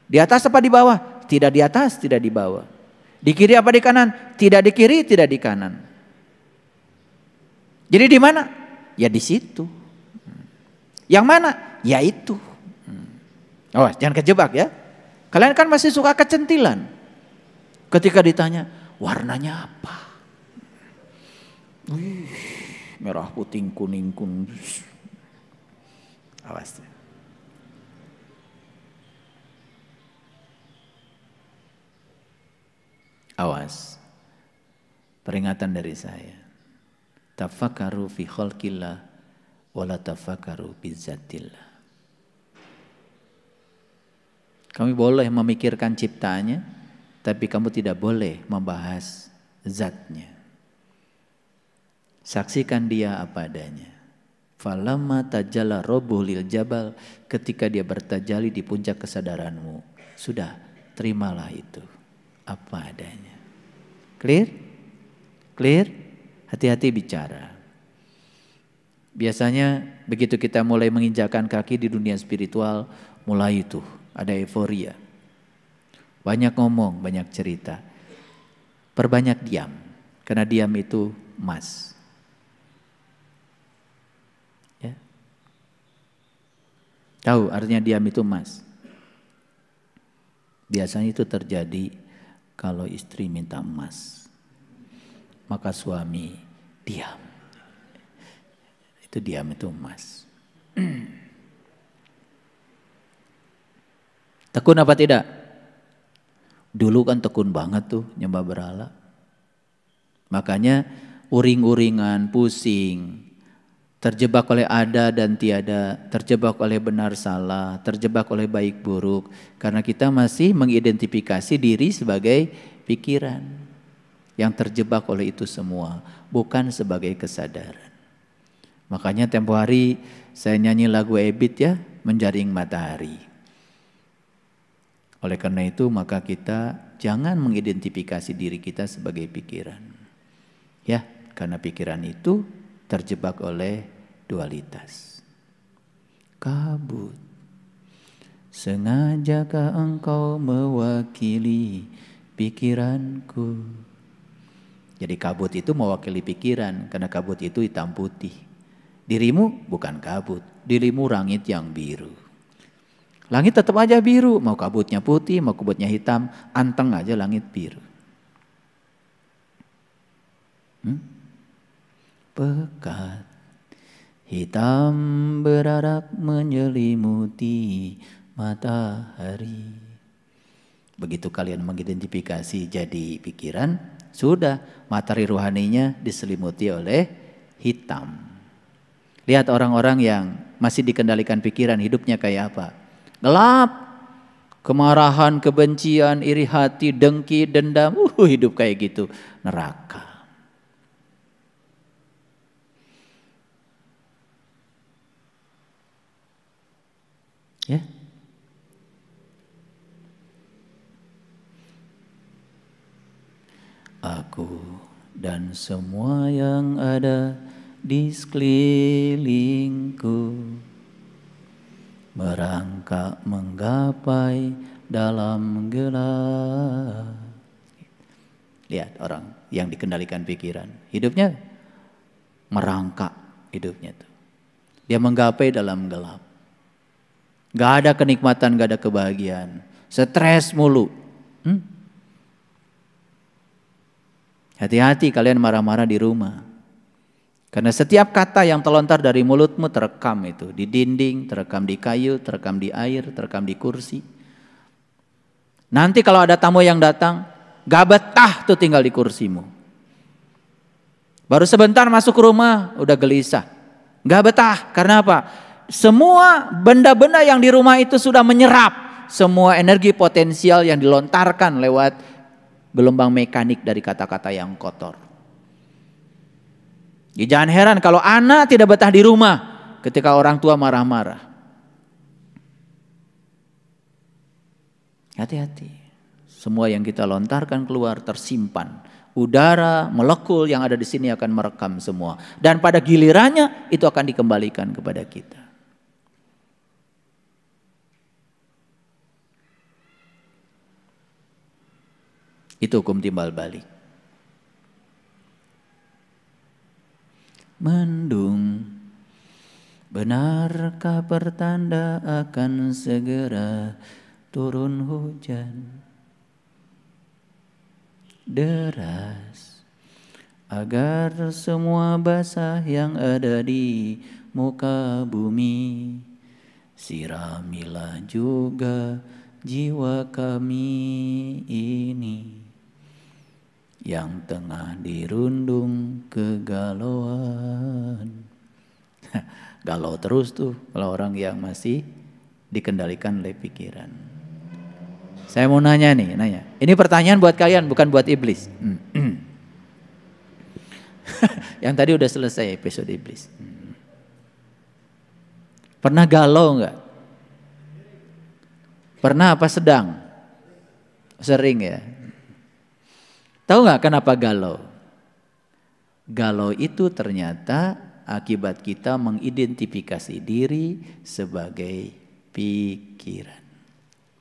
Di atas apa di bawah? Tidak di atas, tidak di bawah. Di kiri apa di kanan? Tidak di kiri, tidak di kanan. Jadi di mana? Ya di situ. Yang mana? Ya itu. Oh, jangan kejebak ya. Kalian kan masih suka kecentilan. Ketika ditanya, warnanya apa? Wih, merah, putih, kuning, kuning. Awas. Awas. Peringatan dari saya. Tafakaru fi khalqillah wala tafakaru bi zatillah. Kami boleh memikirkan ciptaannya, tapi kamu tidak boleh membahas zatnya. Saksikan dia apa adanya. Falamma tajalla rabbuhu lil jabal, ketika dia bertajali di puncak kesadaranmu, sudah terimalah itu apa adanya. Clear? Clear? Hati-hati bicara. Biasanya begitu kita mulai menginjakan kaki di dunia spiritual, mulai itu ada euforia. Banyak ngomong, banyak cerita. Perbanyak diam, karena diam itu emas. Ya. Tahu artinya diam itu emas. Biasanya itu terjadi kalau istri minta emas, maka suami diam. Itu diam itu emas. Tekun apa tidak? Dulu kan tekun banget tuh nyembah berhala. Makanya uring-uringan, pusing, terjebak oleh ada dan tiada, terjebak oleh benar salah, terjebak oleh baik buruk. Karena kita masih mengidentifikasi diri sebagai pikiran yang terjebak oleh itu semua, bukan sebagai kesadaran. Makanya tempo hari saya nyanyi lagu Ebit ya, Menjaring Matahari. Oleh karena itu maka kita jangan mengidentifikasi diri kita sebagai pikiran. Ya, karena pikiran itu terjebak oleh dualitas. Kabut. Sengajakah engkau mewakili pikiranku? Jadi kabut itu mewakili pikiran, karena kabut itu hitam putih. Dirimu bukan kabut, dirimu langit yang biru. Langit tetap aja biru, mau kabutnya putih, mau kabutnya hitam, anteng aja langit biru. Pekat, hitam berarak menyelimuti matahari. Begitu kalian mengidentifikasi jadi pikiran, sudah matahari rohaninya diselimuti oleh hitam. Lihat orang-orang yang masih dikendalikan pikiran, hidupnya kayak apa? Gelap, kemarahan, kebencian, iri hati, dengki, dendam, hidup kayak gitu, neraka. Ya. Aku dan semua yang ada di sekelilingku merangkak menggapai dalam gelap. Lihat orang yang dikendalikan pikiran, hidupnya merangkak hidupnya tuh. Dia menggapai dalam gelap. Gak ada kenikmatan, gak ada kebahagiaan. Stres mulu. Hati-hati kalian marah-marah di rumah. Karena setiap kata yang terlontar dari mulutmu terekam itu. Di dinding, terekam di kayu, terekam di air, terekam di kursi. Nanti kalau ada tamu yang datang, gak betah tuh tinggal di kursimu. Baru sebentar masuk ke rumah, udah gelisah. Gak betah, karena apa? Semua benda-benda yang di rumah itu sudah menyerap semua energi potensial yang dilontarkan lewat gelombang mekanik dari kata-kata yang kotor. Ya, jangan heran kalau anak tidak betah di rumah ketika orang tua marah-marah. Hati-hati. Semua yang kita lontarkan keluar tersimpan. Udara, molekul yang ada di sini akan merekam semua. Dan pada gilirannya itu akan dikembalikan kepada kita. Itu hukum timbal balik. Mendung, benarkah pertanda akan segera turun hujan deras, agar semua basah yang ada di muka bumi. Siramilah juga jiwa kami ini yang tengah dirundung kegalauan. Galau terus tuh kalau orang yang masih dikendalikan oleh pikiran. Saya mau nanya. Ini pertanyaan buat kalian, bukan buat iblis. Yang tadi udah selesai episode iblis. Pernah galau nggak? Pernah apa sedang? Sering ya. Tahu nggak kenapa galau? Galau itu ternyata akibat kita mengidentifikasi diri sebagai pikiran.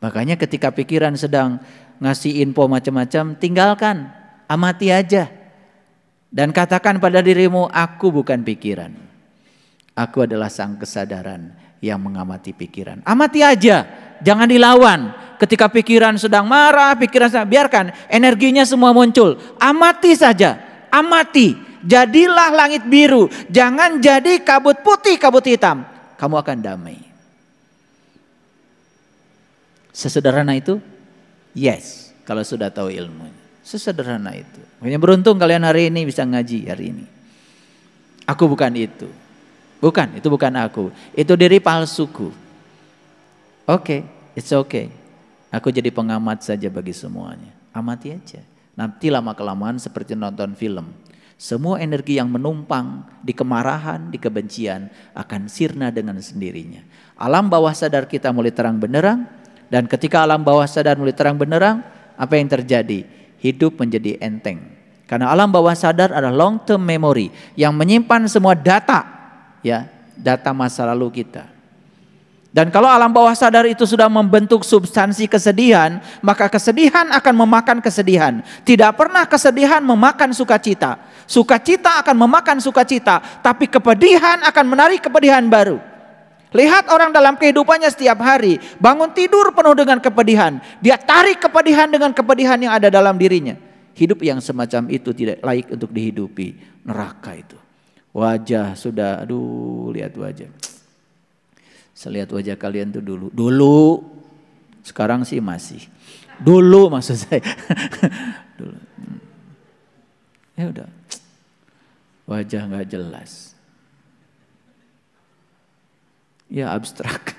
Makanya ketika pikiran sedang ngasih info macam-macam, tinggalkan, amati aja. Dan katakan pada dirimu, aku bukan pikiran. Aku adalah sang kesadaran yang mengamati pikiran. Amati aja, jangan dilawan. Ketika pikiran sedang marah, pikiran sedang, biarkan energinya semua muncul. Amati saja, amati. Jadilah langit biru, jangan jadi kabut putih, kabut hitam. Kamu akan damai. Sesederhana itu? Yes, kalau sudah tahu ilmunya. Sesederhana itu. Makanya beruntung kalian hari ini bisa ngaji hari ini. Aku bukan itu. Bukan, itu bukan aku. Itu diri palsuku. Oke, it's okay. Aku jadi pengamat saja bagi semuanya. Amati aja. Nanti lama-kelamaan seperti nonton film. Semua energi yang menumpang di kemarahan, di kebencian akan sirna dengan sendirinya. Alam bawah sadar kita mulai terang benderang. Dan ketika alam bawah sadar mulai terang benderang, apa yang terjadi? Hidup menjadi enteng. Karena alam bawah sadar adalah long term memory yang menyimpan semua data, ya, data masa lalu kita. Dan kalau alam bawah sadar itu sudah membentuk substansi kesedihan, maka kesedihan akan memakan kesedihan. Tidak pernah kesedihan memakan sukacita. Sukacita akan memakan sukacita, tapi kepedihan akan menarik kepedihan baru. Lihat orang dalam kehidupannya setiap hari, bangun tidur penuh dengan kepedihan. Dia tarik kepedihan dengan kepedihan yang ada dalam dirinya. Hidup yang semacam itu tidak layak untuk dihidupi. Neraka itu. Wajah sudah, aduh, lihat wajah. Saya lihat wajah kalian tuh dulu, sekarang sih masih. Dulu maksud saya. Dulu. Ya udah, wajah nggak jelas. Ya abstrak.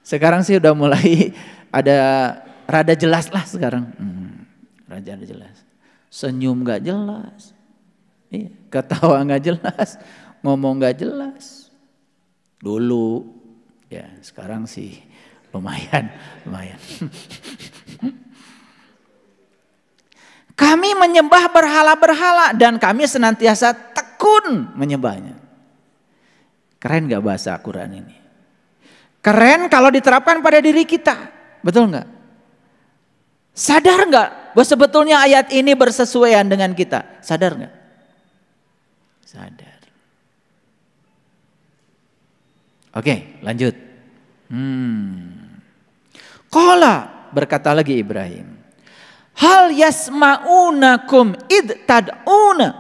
Sekarang sih udah mulai ada rada jelas lah sekarang. Rada jelas. Senyum nggak jelas. Iya, ketawa nggak jelas. Ngomong gak jelas. Dulu, ya sekarang sih lumayan. Kami menyembah berhala-berhala dan kami senantiasa tekun menyembahnya. Keren gak bahasa Al-Quran ini? Keren kalau diterapkan pada diri kita. Betul gak? Sadar gak bahwa sebetulnya ayat ini bersesuaian dengan kita? Sadar gak? Sadar. Oke, lanjut. Qala, berkata lagi Ibrahim. Hal yasma'unakum id tad'una.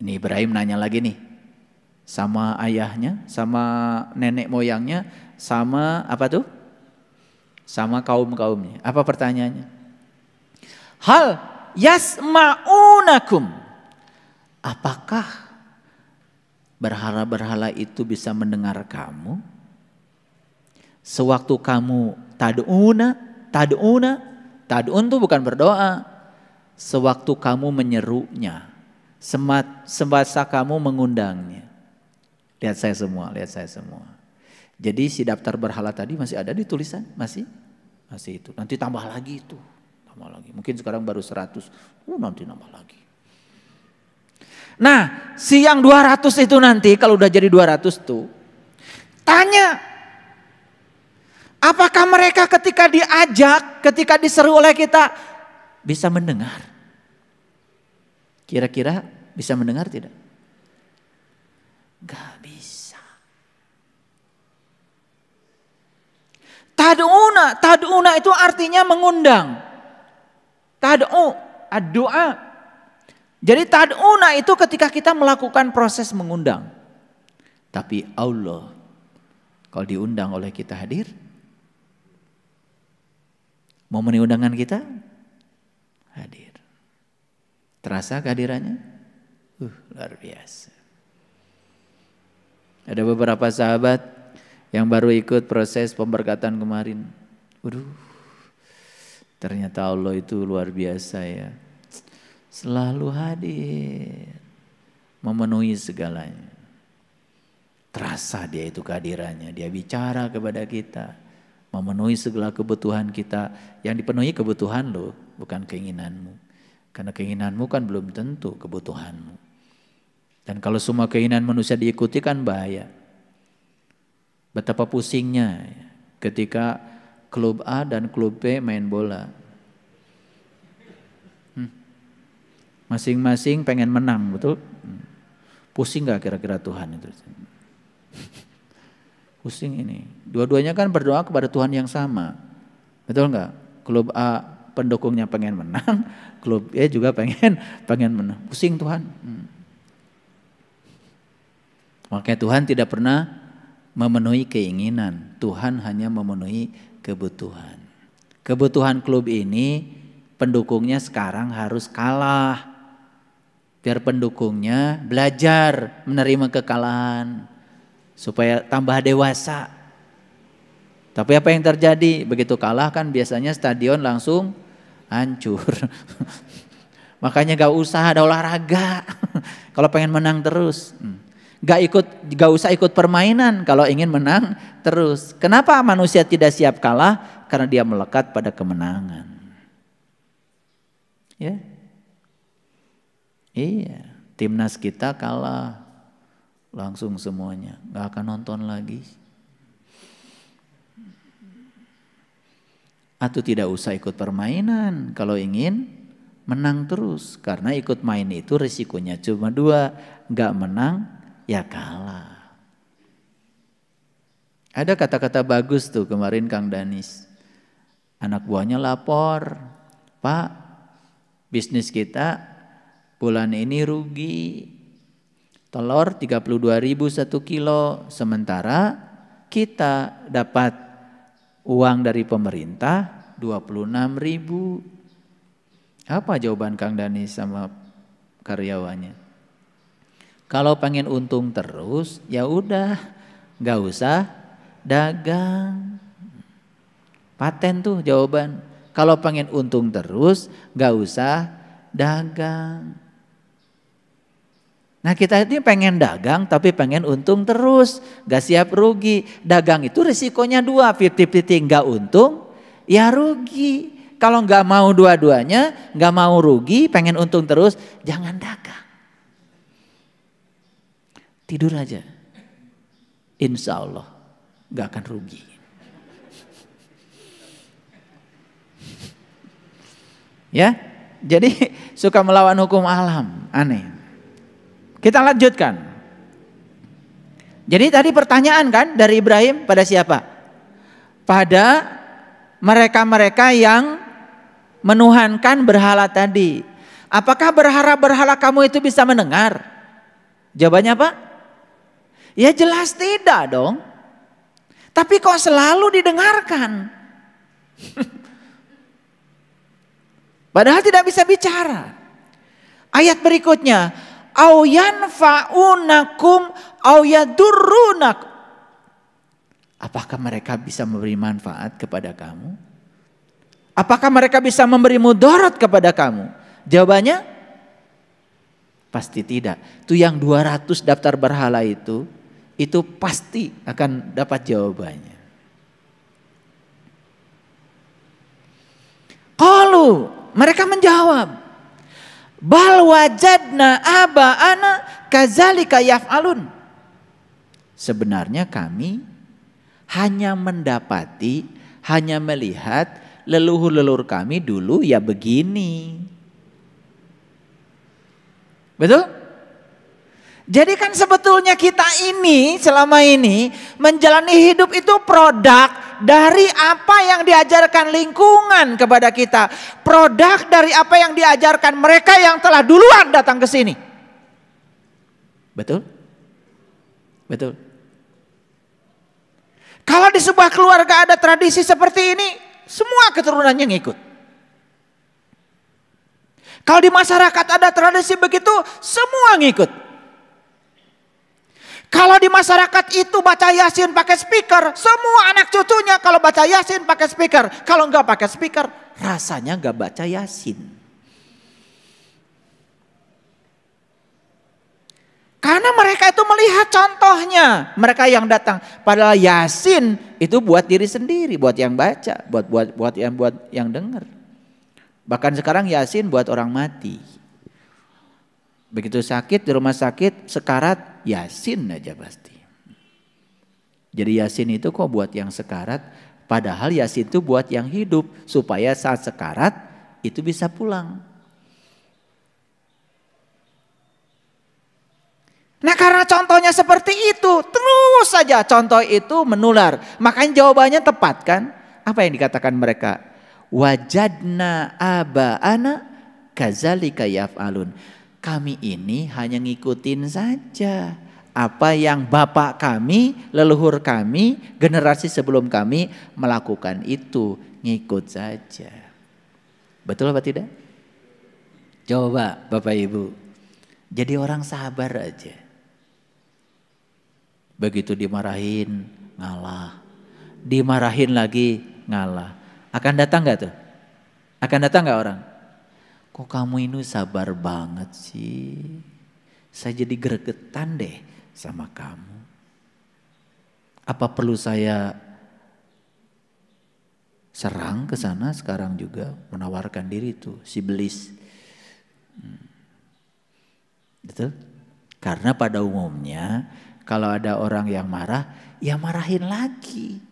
Ini Ibrahim nanya lagi nih. Sama ayahnya, sama nenek moyangnya, sama apa tuh? Sama kaum-kaumnya. Apa pertanyaannya? Hal yasma'unakum. Apakah berhala-berhala itu bisa mendengar kamu? Sewaktu kamu tad'un itu bukan berdoa. Sewaktu kamu menyerunya, semasa kamu mengundangnya. Lihat saya semua. Jadi si daftar berhala tadi masih ada di tulisan? Masih itu. Nanti tambah lagi itu. Mungkin sekarang baru 100. Nanti nambah lagi. Nah, si yang 200 itu nanti kalau udah jadi 200 tuh tanya, apakah mereka ketika diajak, ketika diseru oleh kita bisa mendengar? Kira-kira bisa mendengar tidak? Gak bisa. Tad'una itu artinya mengundang. Ad-du'a. Jadi tad'una itu ketika kita melakukan proses mengundang. Tapi Allah, kalau diundang oleh kita hadir, mau memenuhi undangan kita, hadir. Terasa kehadirannya? Luar biasa. Ada beberapa sahabat yang baru ikut proses pemberkatan kemarin. Ternyata Allah itu luar biasa ya. Selalu hadir, memenuhi segalanya. Terasa dia itu kehadirannya, dia bicara kepada kita, memenuhi segala kebutuhan kita. Yang dipenuhi kebutuhan lo, bukan keinginanmu. Karena keinginanmu kan belum tentu kebutuhanmu. Dan kalau semua keinginan manusia diikuti kan bahaya. Betapa pusingnya ketika klub A dan klub B main bola. Masing-masing pengen menang, betul? Pusing gak kira-kira Tuhan itu? Pusing ini. Dua-duanya kan berdoa kepada Tuhan yang sama. Betul gak? Klub A pendukungnya pengen menang, klub B juga pengen menang. Pusing Tuhan. Makanya Tuhan tidak pernah memenuhi keinginan. Tuhan hanya memenuhi kebutuhan. Kebutuhan klub ini pendukungnya sekarang harus kalah. Biar pendukungnya belajar menerima kekalahan. Supaya tambah dewasa. Tapi apa yang terjadi? Begitu kalah kan biasanya stadion langsung hancur. Makanya gak usah ada olahraga. Kalau pengen menang terus. Gak usah ikut permainan kalau ingin menang terus. Kenapa manusia tidak siap kalah? Karena dia melekat pada kemenangan. Ya. Iya, timnas kita kalah. Langsung semuanya, gak akan nonton lagi. Atau tidak usah ikut permainan kalau ingin menang terus. Karena ikut main itu risikonya cuma dua, gak menang ya kalah. Ada kata-kata bagus tuh kemarin Kang Danis. Anak buahnya lapor, Pak, bisnis kita bulan ini rugi. Telur 32.000 1 kilo, sementara kita dapat uang dari pemerintah 26.000. Apa jawaban Kang Dani sama karyawannya? Kalau pengen untung terus, ya udah, nggak usah dagang. Paten tuh jawaban. Kalau pengen untung terus, nggak usah dagang. Nah kita ini pengen dagang tapi pengen untung terus, gak siap rugi. Dagang itu risikonya dua, 50-50, gak untung ya rugi. Kalau gak mau dua-duanya, gak mau rugi, pengen untung terus, jangan dagang. Tidur aja, insya Allah gak akan rugi. Ya, jadi suka melawan hukum alam, aneh. Kita lanjutkan. Jadi tadi pertanyaan kan dari Ibrahim pada siapa? Pada mereka-mereka yang menuhankan berhala tadi. Apakah berhala-berhala kamu itu bisa mendengar? Jawabannya apa? Ya jelas tidak dong. Tapi kok selalu didengarkan? Padahal tidak bisa bicara. Ayat berikutnya. Au yanfa'unakum au yadurrunakum. Apakah mereka bisa memberi manfaat kepada kamu? Apakah mereka bisa memberi mudarat kepada kamu? Jawabannya pasti tidak. Itu yang 200 daftar berhala itu pasti akan dapat jawabannya. Qalu, mereka menjawab, bal wajadna aba'ana kazalika yaf'alun. Sebenarnya kami hanya mendapati, hanya melihat leluhur-leluhur kami dulu ya begini. Betul? Jadi kan sebetulnya kita ini selama ini menjalani hidup itu produk dari apa yang diajarkan lingkungan kepada kita. Produk dari apa yang diajarkan mereka yang telah duluan datang ke sini. Betul? Betul. Kalau di sebuah keluarga ada tradisi seperti ini, semua keturunannya ngikut. Kalau di masyarakat ada tradisi begitu, semua ngikut. Kalau di masyarakat itu baca Yasin pakai speaker, semua anak cucunya kalau baca Yasin pakai speaker. Kalau enggak pakai speaker, rasanya enggak baca Yasin. Karena mereka itu melihat contohnya, mereka yang datang. Padahal Yasin itu buat diri sendiri, buat yang baca, buat yang dengar. Bahkan sekarang Yasin buat orang mati. Begitu sakit di rumah sakit, sekarat, Yasin aja pasti. Jadi Yasin itu kok buat yang sekarat, padahal Yasin itu buat yang hidup, supaya saat sekarat itu bisa pulang. Nah karena contohnya seperti itu, terus saja contoh itu menular. Makanya jawabannya tepat kan? Apa yang dikatakan mereka? Wajadna aba'ana kadzalika yaf'alun. Kami ini hanya ngikutin saja apa yang bapak kami, leluhur kami, generasi sebelum kami melakukan itu, ngikut saja. Betul apa tidak? Coba Bapak Ibu. Jadi orang sabar aja. Begitu dimarahin, ngalah. Dimarahin lagi, ngalah. Akan datang gak tuh? Akan datang gak orang? Kok kamu ini sabar banget sih? Saya jadi gregetan deh sama kamu. Apa perlu saya serang ke sana sekarang juga? Menawarkan diri tuh si belis. Betul? Karena pada umumnya kalau ada orang yang marah, ya marahin lagi.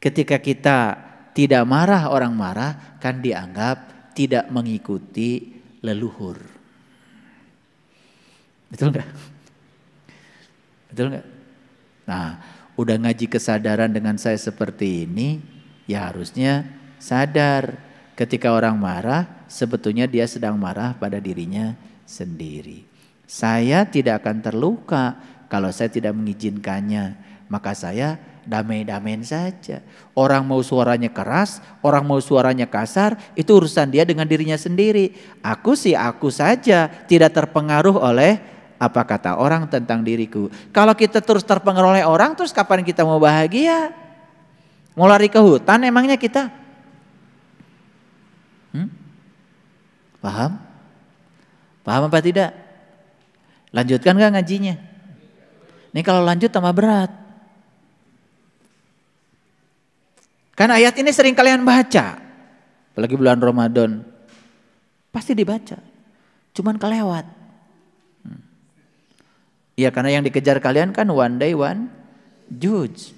Ketika kita tidak marah, orang marah kan dianggap tidak mengikuti leluhur. Betul nggak? Betul nggak? Nah, udah ngaji kesadaran dengan saya seperti ini, ya harusnya sadar ketika orang marah, sebetulnya dia sedang marah pada dirinya sendiri. Saya tidak akan terluka kalau saya tidak mengizinkannya, maka saya damai-damain saja. Orang mau suaranya keras, orang mau suaranya kasar, itu urusan dia dengan dirinya sendiri. Aku sih aku saja, tidak terpengaruh oleh apa kata orang tentang diriku. Kalau kita terus terpengaruh oleh orang, terus kapan kita mau bahagia? Mau lari ke hutan emangnya kita? Paham? Paham apa tidak? Lanjutkan gak ngajinya? Ini kalau lanjut tambah berat. Kan ayat ini sering kalian baca. Apalagi bulan Ramadan. Pasti dibaca. Cuman kelewat. Ya karena yang dikejar kalian kan one day one judge.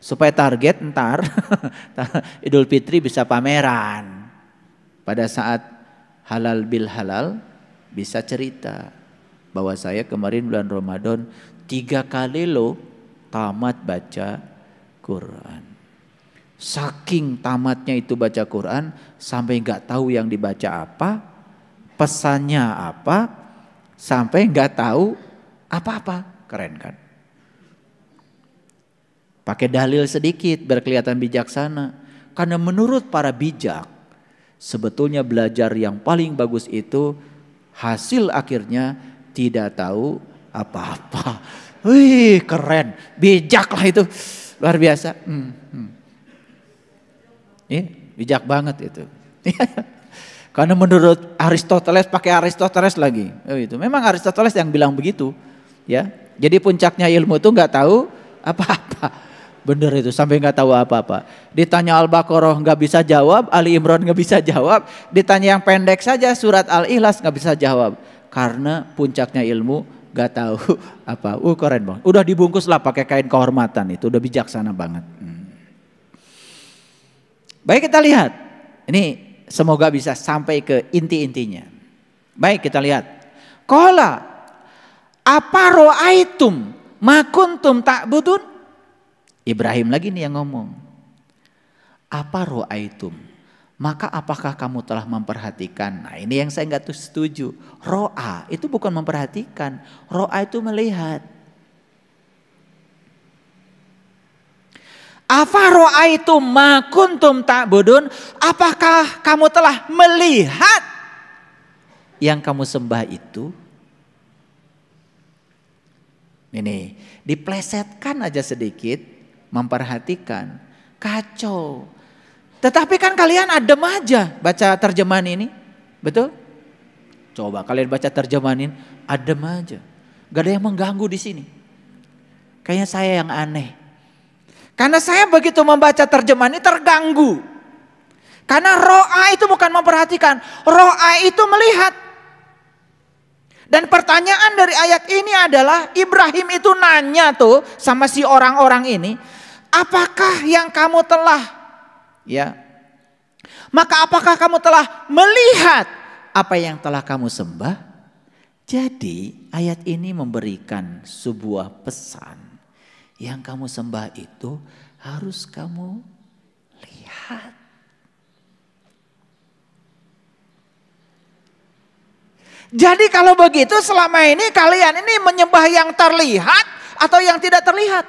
Supaya target ntar Idul Fitri bisa pameran. Pada saat halal bil halal bisa cerita. Bahwa saya kemarin bulan Ramadan 3 kali loh tamat baca Quran. Saking tamatnya itu baca Quran sampai nggak tahu yang dibaca apa, pesannya apa, sampai nggak tahu apa-apa. Keren kan? Pakai dalil sedikit biar kelihatan bijaksana. Karena menurut para bijak, sebetulnya belajar yang paling bagus itu hasil akhirnya tidak tahu apa-apa. Wih keren, bijak lah itu. Luar biasa. Bijak banget itu. Karena menurut Aristoteles, pakai Aristoteles lagi. Itu memang Aristoteles yang bilang begitu, ya. Jadi puncaknya ilmu itu nggak tahu apa-apa. Bener itu, sampai nggak tahu apa-apa. Ditanya Al-Baqarah nggak bisa jawab, Ali Imran nggak bisa jawab. Ditanya yang pendek saja surat Al-Ikhlas nggak bisa jawab. Karena puncaknya ilmu gak tahu apa. Keren banget. Udah dibungkus lah pakai kain kehormatan itu. Udah bijaksana banget. Baik kita lihat. Ini semoga bisa sampai ke inti-intinya. Baik kita lihat. Qala apa ro'aitum ma kuntum ta'budun? Ibrahim lagi nih yang ngomong. Apa ro'aitum? Maka apakah kamu telah memperhatikan? Nah ini yang saya nggak setuju. Ro'a itu bukan memperhatikan. Ro'a itu melihat. Afa ro'aitum ma kuntum ta'budun? Apakah kamu telah melihat yang kamu sembah itu? Ini diplesetkan aja sedikit, memperhatikan. Kacau. Tetapi kan kalian adem aja baca terjemahan ini. Betul? Coba kalian baca terjemahan ini, adem aja. Gak ada yang mengganggu di sini. Kayaknya saya yang aneh. Karena saya begitu membaca terjemahan ini terganggu. Karena ro'a itu bukan memperhatikan, ro'a itu melihat. Dan pertanyaan dari ayat ini adalah Ibrahim itu nanya tuh sama si orang-orang ini, apakah yang kamu telah, ya, maka apakah kamu telah melihat apa yang telah kamu sembah? Jadi ayat ini memberikan sebuah pesan, yang kamu sembah itu harus kamu lihat. Jadi kalau begitu selama ini kalian ini menyembah yang terlihat atau yang tidak terlihat?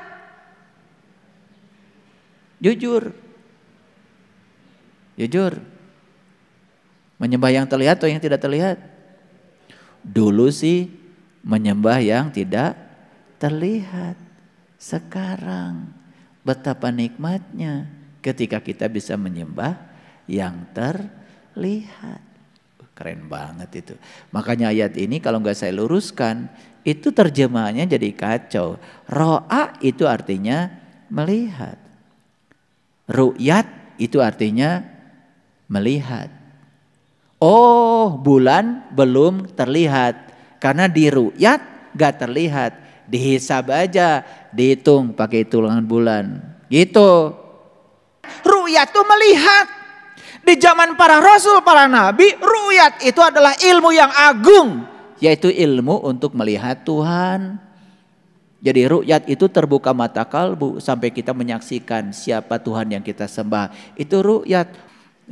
Jujur. Jujur. Menyembah yang terlihat atau yang tidak terlihat? Dulu sih menyembah yang tidak terlihat. Sekarang betapa nikmatnya ketika kita bisa menyembah yang terlihat. Keren banget itu. Makanya ayat ini kalau nggak saya luruskan, itu terjemahannya jadi kacau. Ro'a itu artinya melihat. Ru'yat itu artinya melihat. Oh, bulan belum terlihat. Karena di ru'yat nggak terlihat. Dihisab aja, dihitung pakai hitungan bulan. Gitu. Ru'yat itu melihat. Di zaman para rasul, para nabi, ru'yat itu adalah ilmu yang agung. Yaitu ilmu untuk melihat Tuhan. Jadi ru'yat itu terbuka mata kalbu sampai kita menyaksikan siapa Tuhan yang kita sembah. Itu ru'yat.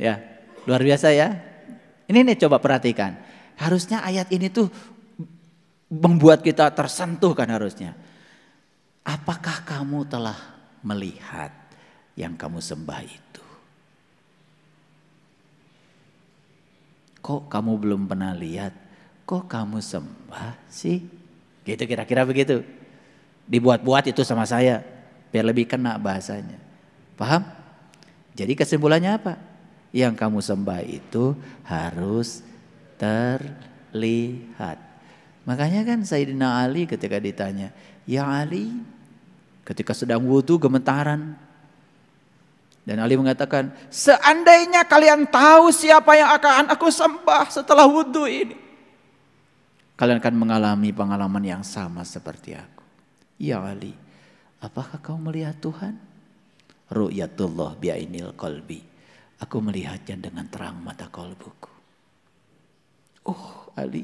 Ya, luar biasa ya. Ini nih coba perhatikan. Harusnya ayat ini tuh membuat kita tersentuh kan harusnya. Apakah kamu telah melihat yang kamu sembah itu? Kok kamu belum pernah lihat? Kok kamu sembah sih? Gitu kira-kira begitu. Dibuat-buat itu sama saya. Biar lebih kena bahasanya. Paham? Jadi kesimpulannya apa? Yang kamu sembah itu harus terlihat. Makanya kan Sayyidina Ali ketika ditanya. Ya Ali, ketika sedang wudhu gemetaran. Dan Ali mengatakan, seandainya kalian tahu siapa yang akan aku sembah setelah wudhu ini, kalian akan mengalami pengalaman yang sama seperti aku. Ya Ali, apakah kau melihat Tuhan? Ru'yatullah bi'ainil qalbi. Aku melihatnya dengan terang mata kalbuku. Oh Ali.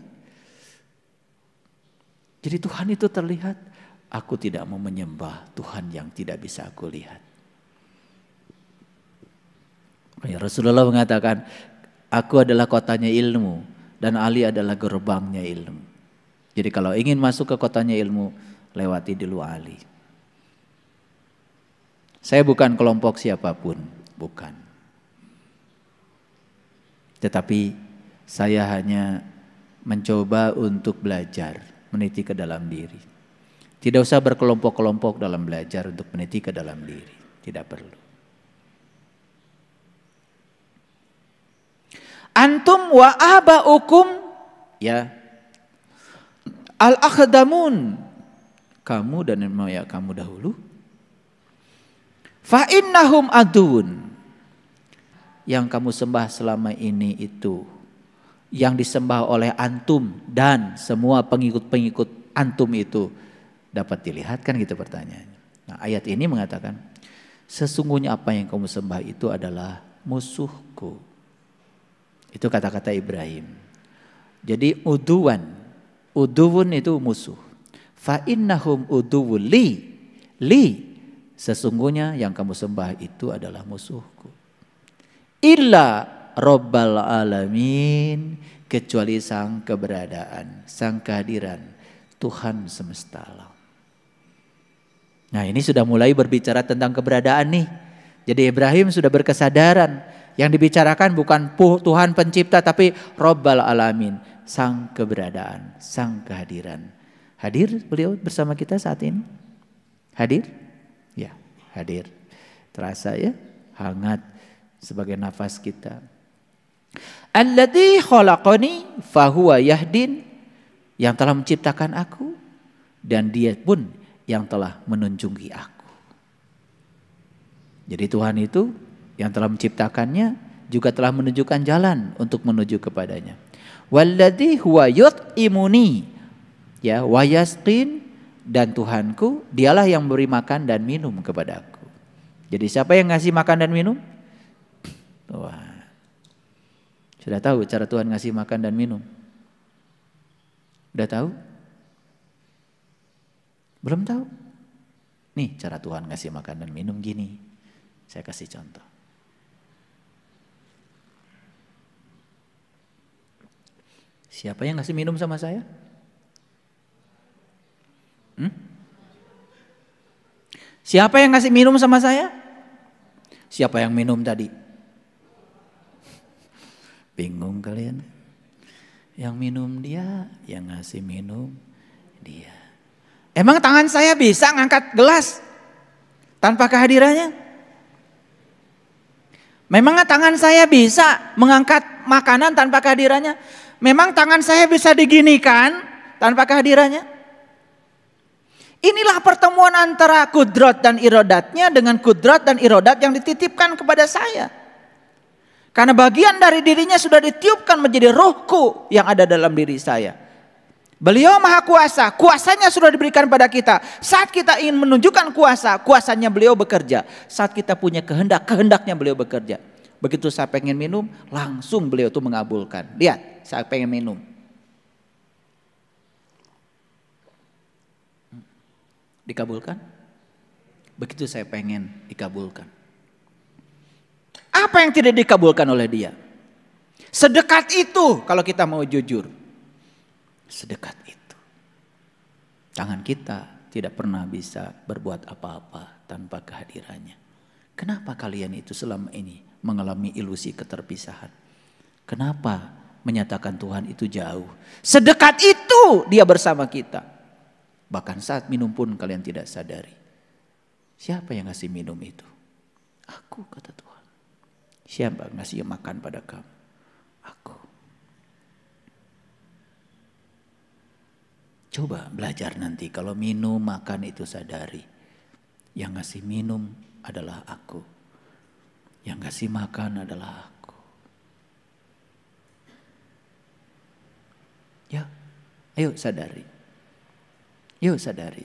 Jadi Tuhan itu terlihat. Aku tidak mau menyembah Tuhan yang tidak bisa aku lihat. Ya, Rasulullah mengatakan, aku adalah kotanya ilmu dan Ali adalah gerbangnya ilmu. Jadi kalau ingin masuk ke kotanya ilmu, lewati dulu Ali. Saya bukan kelompok siapapun, bukan. Tetapi saya hanya mencoba untuk belajar, meniti ke dalam diri. Tidak usah berkelompok-kelompok dalam belajar untuk meniti ke dalam diri, tidak perlu. Antum wa abaukum, ya, al-akhdamun, kamu dan ya kamu dahulu, fa innahum adun, yang kamu sembah selama ini itu, yang disembah oleh antum dan semua pengikut-pengikut antum itu dapat dilihat kan gitu pertanyaannya. Nah ayat ini mengatakan, sesungguhnya apa yang kamu sembah itu adalah musuhku. Itu kata-kata Ibrahim. Jadi uduwun itu musuh. Fa innahum uduwun li, sesungguhnya yang kamu sembah itu adalah musuhku. Illa Rabbal alamin, kecuali sang keberadaan, sang kehadiran Tuhan semesta alam. Nah ini sudah mulai berbicara tentang keberadaan nih. Jadi Ibrahim sudah berkesadaran. Yang dibicarakan bukan Tuhan pencipta tapi Rabbal alamin, sang keberadaan, sang kehadiran. Hadir beliau bersama kita saat ini? Hadir? Ya, hadir. Terasa ya, hangat sebagai nafas kita. Alladzi khalaqani fahuwa yahdin, yang telah menciptakan aku dan dia pun yang telah menunjungi aku. Jadi Tuhan itu yang telah menciptakannya, juga telah menunjukkan jalan untuk menuju kepadanya. Walladzi huwa yut'imuni, ya, wa yasqin, dan Tuhanku dialah yang memberi makan dan minum kepadaku. Jadi siapa yang ngasih makan dan minum? Wah. Sudah tahu cara Tuhan ngasih makan dan minum? Udah tahu? Belum tahu? Nih cara Tuhan ngasih makan dan minum gini. Saya kasih contoh. Siapa yang ngasih minum sama saya? Siapa yang ngasih minum sama saya? Siapa yang minum tadi? Bingung kalian? Yang minum dia, yang ngasih minum dia. Emang tangan saya bisa ngangkat gelas tanpa kehadirannya? Memang tangan saya bisa mengangkat makanan tanpa kehadirannya? Memang tangan saya bisa diginikan tanpa kehadirannya? Inilah pertemuan antara kudrat dan irodatnya dengan kudrat dan irodat yang dititipkan kepada saya. Karena bagian dari dirinya sudah ditiupkan menjadi rohku yang ada dalam diri saya. Beliau maha kuasa, kuasanya sudah diberikan pada kita. Saat kita ingin menunjukkan kuasa, kuasanya beliau bekerja. Saat kita punya kehendak, kehendaknya beliau bekerja. Begitu saya pengen minum, langsung beliau itu mengabulkan. Lihat, saya pengen minum. Dikabulkan? Begitu saya pengen, dikabulkan. Apa yang tidak dikabulkan oleh dia? Sedekat itu kalau kita mau jujur. Sedekat itu. Tangan kita tidak pernah bisa berbuat apa-apa tanpa kehadirannya. Kenapa kalian itu selama ini mengalami ilusi keterpisahan? Kenapa menyatakan Tuhan itu jauh? Sedekat itu dia bersama kita. Bahkan saat minum pun kalian tidak sadari. Siapa yang ngasih minum itu? Aku, kata Tuhan. Siapa ngasih makan pada kamu? Aku. Coba belajar nanti kalau minum makan itu sadari. Yang ngasih minum adalah aku. Yang ngasih makan adalah aku. Ya, ayo sadari. Yuk sadari.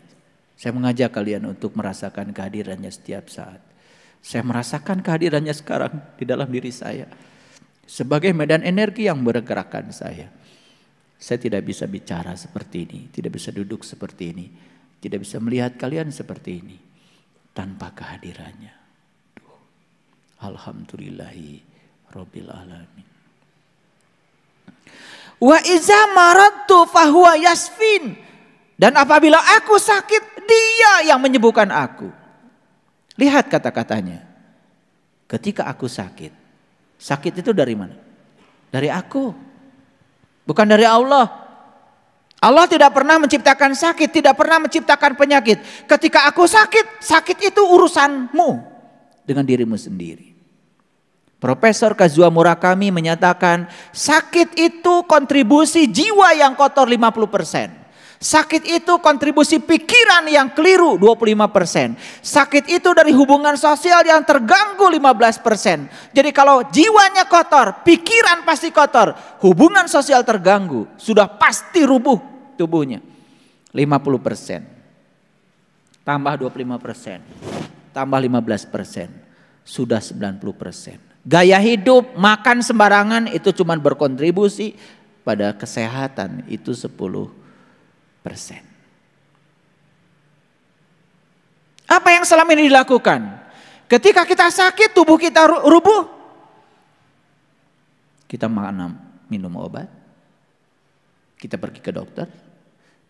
Saya mengajak kalian untuk merasakan kehadirannya setiap saat. Saya merasakan kehadirannya sekarang di dalam diri saya. Sebagai medan energi yang bergerakkan saya. Saya tidak bisa bicara seperti ini. Tidak bisa duduk seperti ini. Tidak bisa melihat kalian seperti ini. Tanpa kehadirannya. Alhamdulillahi Rabbil Alamin. Wa iza maradtu fahuwa yasfin. Dan apabila aku sakit, dia yang menyembuhkan aku. Lihat kata-katanya. Ketika aku sakit. Sakit itu dari mana? Dari aku. Bukan dari Allah. Allah tidak pernah menciptakan sakit. Tidak pernah menciptakan penyakit. Ketika aku sakit. Sakit itu urusanmu. Dengan dirimu sendiri. Profesor Kazuo Murakami menyatakan. Sakit itu kontribusi jiwa yang kotor 50%. Sakit itu kontribusi pikiran yang keliru 25%. Sakit itu dari hubungan sosial yang terganggu 15%. Jadi kalau jiwanya kotor, pikiran pasti kotor, hubungan sosial terganggu, sudah pasti rubuh tubuhnya. 50%. Tambah 25%. Tambah 15%. Sudah 90%. Gaya hidup, makan sembarangan itu cuma berkontribusi pada kesehatan itu 10%. Apa yang selama ini dilakukan? Ketika kita sakit, tubuh kita rubuh. Kita minum obat. Kita pergi ke dokter.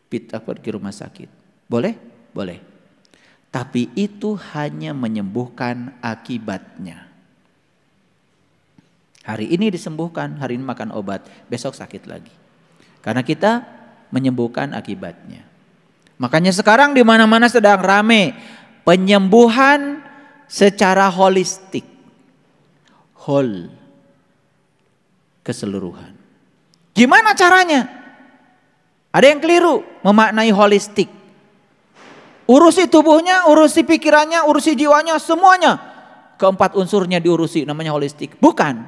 Kita pergi ke rumah sakit. Boleh? Boleh. Tapi itu hanya menyembuhkan akibatnya. Hari ini disembuhkan, hari ini makan obat, besok sakit lagi. Karena kita menyembuhkan akibatnya. Makanya sekarang di mana-mana sedang rame penyembuhan secara holistik. Whole. Keseluruhan. Gimana caranya? Ada yang keliru memaknai holistik. Urusi tubuhnya, urusi pikirannya, urusi jiwanya, semuanya. Keempat unsurnya diurusi, namanya holistik. Bukan.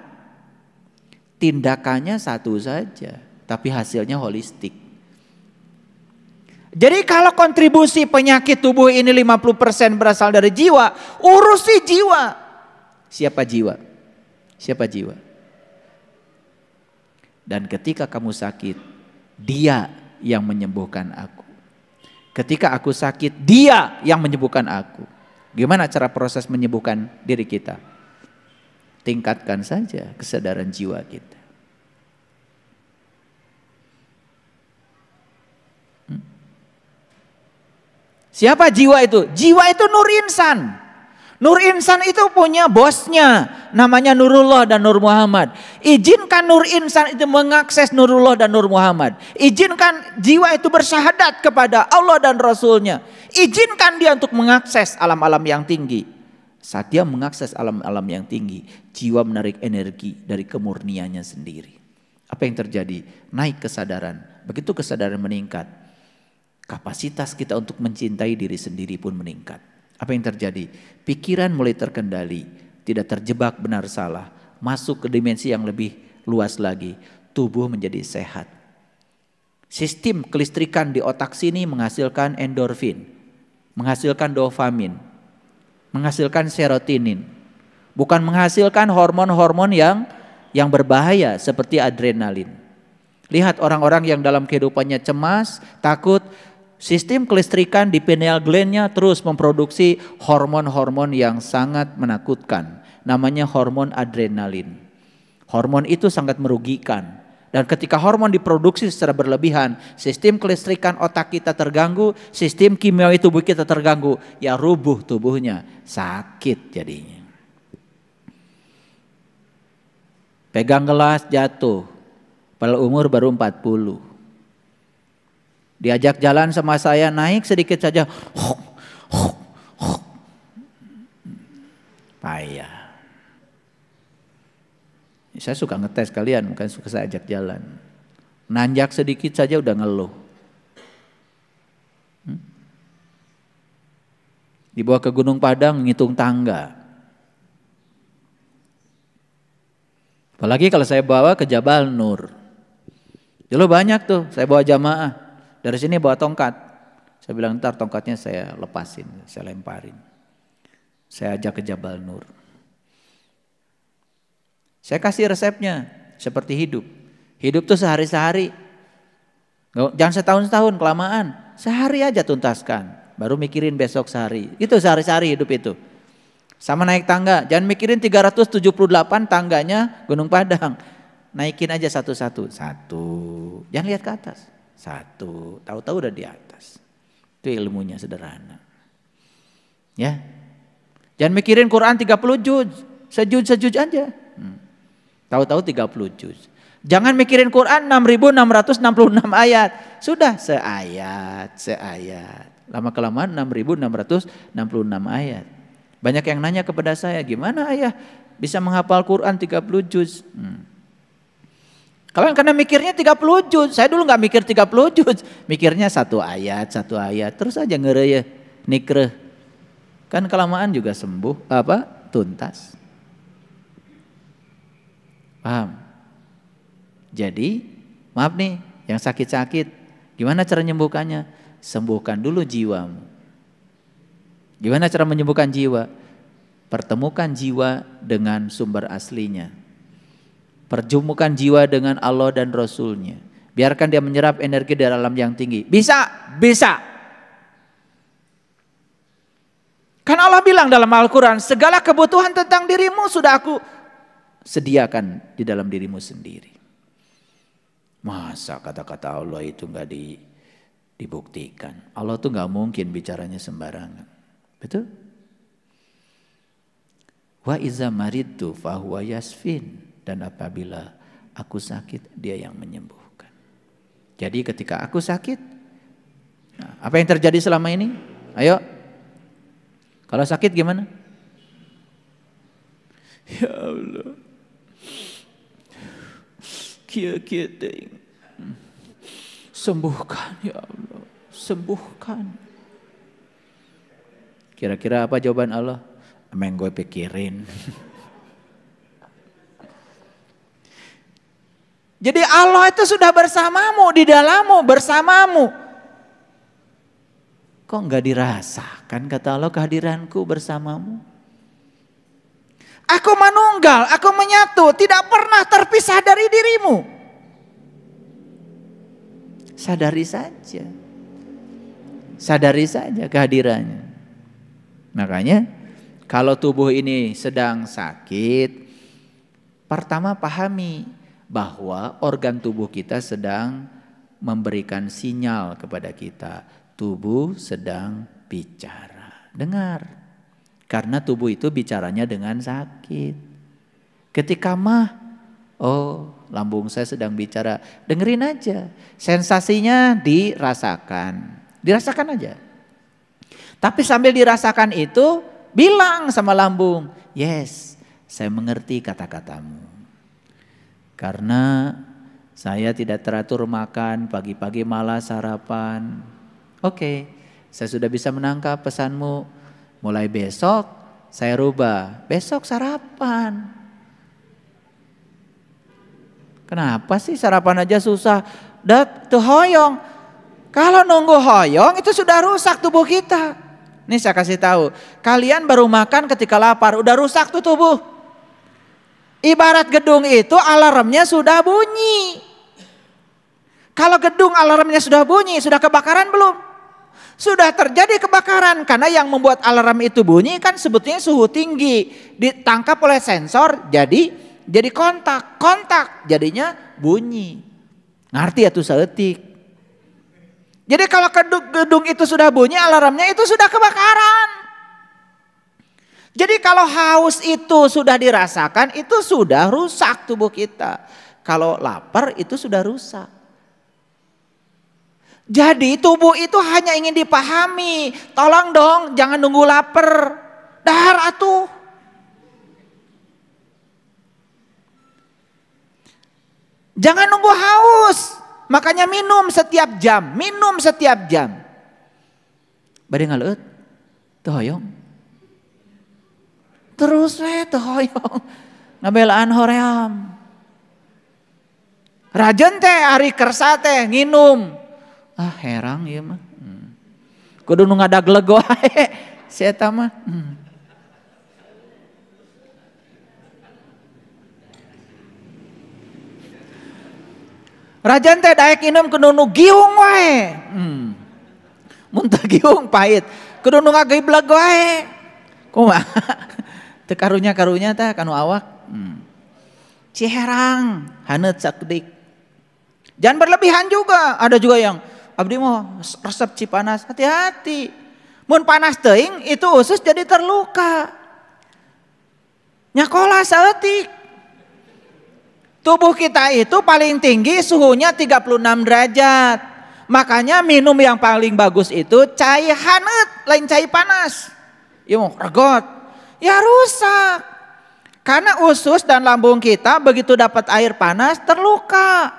Tindakannya satu saja, tapi hasilnya holistik. Jadi kalau kontribusi penyakit tubuh ini 50% berasal dari jiwa, urusi jiwa. Siapa jiwa? Siapa jiwa? Dan ketika kamu sakit, Dia yang menyembuhkan aku. Ketika aku sakit, Dia yang menyembuhkan aku. Gimana cara proses menyembuhkan diri kita? Tingkatkan saja kesadaran jiwa kita. Siapa jiwa itu? Jiwa itu Nur Insan. Nur Insan itu punya bosnya, namanya Nurullah dan Nur Muhammad. Izinkan Nur Insan itu mengakses Nurullah dan Nur Muhammad. Izinkan jiwa itu bersyahadat kepada Allah dan Rasulnya. Izinkan dia untuk mengakses alam-alam yang tinggi. Saat dia mengakses alam-alam yang tinggi, jiwa menarik energi dari kemurniannya sendiri. Apa yang terjadi? Naik kesadaran. Begitu kesadaran meningkat, kapasitas kita untuk mencintai diri sendiri pun meningkat. Apa yang terjadi? Pikiran mulai terkendali, tidak terjebak benar salah, masuk ke dimensi yang lebih luas lagi. Tubuh menjadi sehat. Sistem kelistrikan di otak sini menghasilkan endorfin, menghasilkan dopamin, menghasilkan serotonin, bukan menghasilkan hormon-hormon yang berbahaya seperti adrenalin. Lihat orang-orang yang dalam kehidupannya cemas, takut, sistem kelistrikan di pineal gland-nya terus memproduksi hormon-hormon yang sangat menakutkan. Namanya hormon adrenalin. Hormon itu sangat merugikan. Dan ketika hormon diproduksi secara berlebihan, sistem kelistrikan otak kita terganggu, sistem kimiawi tubuh kita terganggu, ya rubuh tubuhnya, sakit jadinya. Pegang gelas jatuh, padahal umur baru 40. Diajak jalan sama saya, naik sedikit saja, payah. Saya suka ngetes kalian, bukan suka saya ajak jalan. Nanjak sedikit saja udah ngeluh. Dibawa ke Gunung Padang ngitung tangga. Apalagi kalau saya bawa ke Jabal Nur. Dulu banyak tuh, saya bawa jamaah. Dari sini bawa tongkat. Saya bilang ntar tongkatnya saya lepasin, saya lemparin. Saya ajak ke Jabal Nur. Saya kasih resepnya seperti hidup. Hidup tuh sehari-sehari. Jangan setahun-setahun kelamaan. Sehari aja tuntaskan. Baru mikirin besok sehari. Itu sehari-sehari hidup itu. Sama naik tangga. Jangan mikirin 378 tangganya Gunung Padang. Naikin aja satu-satu. Satu. Jangan lihat ke atas. Satu. Tahu-tahu udah di atas. Itu ilmunya sederhana. Ya. Jangan mikirin Quran 30 juz. Sejuz aja. Tahu-tahu 30 juz. Jangan mikirin Quran 6.666 ayat. Sudah seayat. Lama-kelamaan 6.666 ayat. Banyak yang nanya kepada saya, gimana ayah bisa menghafal Quran 30 juz? Kalian karena mikirnya 30 juz. Saya dulu gak mikir 30 juz. Mikirnya satu ayat. Terus aja ngereh nikreh. Kan kelamaan juga sembuh. Tuntas. Paham? Jadi, maaf nih, yang sakit-sakit, gimana cara menyembuhkannya? Sembuhkan dulu jiwamu. Gimana cara menyembuhkan jiwa? Pertemukan jiwa dengan sumber aslinya. Pertemukan jiwa dengan Allah dan Rasulnya. Biarkan dia menyerap energi dari alam yang tinggi. Bisa. Kan Allah bilang dalam Al-Quran, segala kebutuhan tentang dirimu sudah aku sediakan di dalam dirimu sendiri. Masa kata-kata Allah itu gak dibuktikan? Allah tuh gak mungkin bicaranya sembarangan. Betul? Wa iza maridtu fahuwa yasfin. Dan apabila aku sakit, dia yang menyembuhkan. Jadi ketika aku sakit, apa yang terjadi selama ini? Ayo. Kalau sakit gimana? Ya Allah. Kia-kia ting. Sembuhkan ya Allah. Sembuhkan. Kira-kira apa jawaban Allah? Emang gue pikirin. Jadi Allah itu sudah bersamamu, di dalammu, bersamamu. Kok enggak dirasakan kata Allah kehadiranku bersamamu? Aku manunggal, aku menyatu, tidak pernah terpisah dari dirimu. Sadari saja. Sadari saja kehadirannya. Makanya kalau tubuh ini sedang sakit, pertama pahami bahwa organ tubuh kita sedang memberikan sinyal kepada kita. Tubuh sedang bicara. Dengar. Karena tubuh itu bicaranya dengan sakit. Ketika mah, oh lambung saya sedang bicara. Dengerin aja. Sensasinya dirasakan. Dirasakan aja. Tapi sambil dirasakan itu, bilang sama lambung, yes, saya mengerti kata-katamu. Karena saya tidak teratur makan, pagi-pagi malah sarapan. Oke, saya sudah bisa menangkap pesanmu. Mulai besok saya rubah, besok sarapan. Kenapa sih sarapan aja susah? Tuh hoyong. Kalau nunggu hoyong itu sudah rusak tubuh kita. Nih saya kasih tahu, kalian baru makan ketika lapar, udah rusak tuh tubuh. Ibarat gedung itu alarmnya sudah bunyi. Kalau gedung alarmnya sudah bunyi, sudah kebakaran belum? Sudah terjadi kebakaran karena yang membuat alarm itu bunyi kan sebetulnya suhu tinggi. Ditangkap oleh sensor jadi kontak jadinya bunyi. Ngerti ya tuh seetik. Jadi kalau gedung itu sudah bunyi alarmnya itu sudah kebakaran. Jadi kalau haus itu sudah dirasakan itu sudah rusak tubuh kita. Kalau lapar itu sudah rusak. Jadi tubuh itu hanya ingin dipahami. Tolong dong jangan nunggu lapar. Dahar atuh. Jangan nunggu haus. Makanya minum setiap jam. Minum setiap jam. Bade ngaleut. Teu hoyong. Terus teu hoyong. Ngabelaan hoream. Rajen teh ari kersa teh nginum. Ah herang ieu mah. Kudu nu ngadagleg wae si eta mah. Rajan teh daek inum kudu nu giung wae. Mun teu giung pahit, kudu nu ngagibleg wae. Kumaha? Teu karunya teh kanu awak. Ciherang, haneut sakdik. Jangan berlebihan juga. Ada juga yang abdi mau resep Cipanas, hati-hati. Mun panas teuing itu usus jadi terluka. Nyakola saeutik. Tubuh kita itu paling tinggi suhunya 36 derajat. Makanya minum yang paling bagus itu cai haneut, lain cai panas. Ya mau regot. Ya rusak. Karena usus dan lambung kita begitu dapat air panas terluka.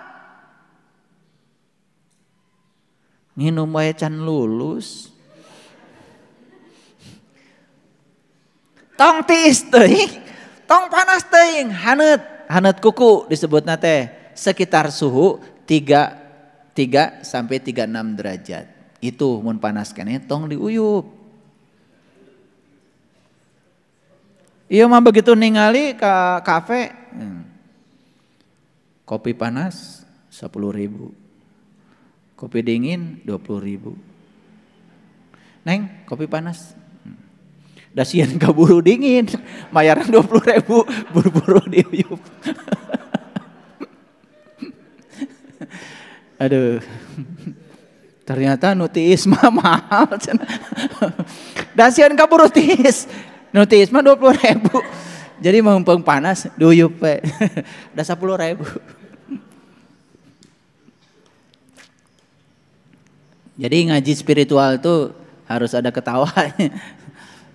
Minum wae can lulus. Tong tiis teuing, tong panas teuing, haneut kuku disebutna teh sekitar suhu 3 sampai 36 derajat. Itu mun panas keneh tong diuyup. Ieu mah begitu ningali ka kafe. Kopi panas 10.000. Kopi dingin 20.000. Neng, kopi panas. Dasian kaburu dingin, bayaran 20.000, buru-buru diuyup. Aduh. Ternyata nutiis mah mahal. Dasian kaburu tiis. Nutiis mah 20.000. Jadi mumpung panas diuyup we. Udah 10.000. Jadi ngaji spiritual itu harus ada ketawanya.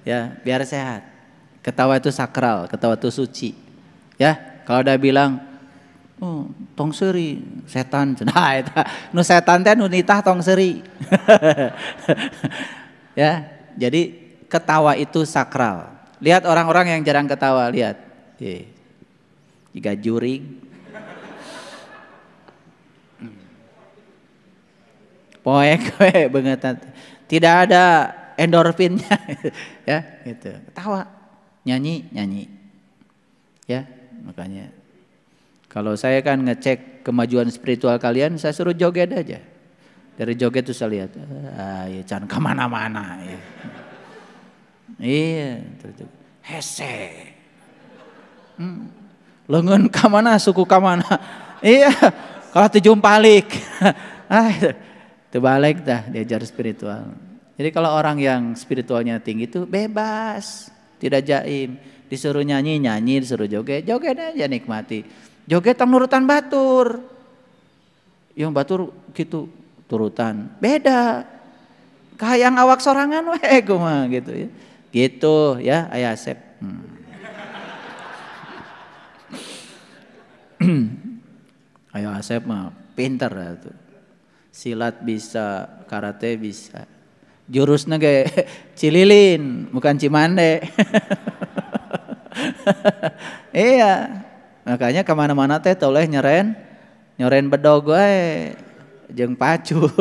Ya, biar sehat. Ketawa itu sakral, ketawa itu suci. Ya, kalau udah bilang, oh, tong seuri, setan. Nah, itu, nu setan teh nu nitah tong seuri. Ya, jadi ketawa itu sakral. Lihat orang-orang yang jarang ketawa, lihat. Jika juring. Poek we banget. Tidak ada endorfinnya ya gitu. Ketawa, nyanyi. Ya, makanya kalau saya kan ngecek kemajuan spiritual kalian, saya suruh joget aja. Dari joget tuh saya lihat, ya jangan kemana-mana. Ya. Iya, hese. Lengan kamana, suku kamana. Iya, kalau tujumpalik. Terbalik dah diajar spiritual. Jadi kalau orang yang spiritualnya tinggi itu bebas, tidak jaim. Disuruh nyanyi, disuruh joget aja nikmati. Joget tang nurutan batur. Yang batur gitu turutan. Beda. Kahayang awak sorangan we kumaha gitu ya. Gitu ya aya Asep. Ayo Asep mah pinter tuh. Silat bisa, karate bisa. Jurusnya kayak Cililin, bukan Cimande. Iya, makanya kemana-mana teh toleh nyoren bedog we, jeung pacul.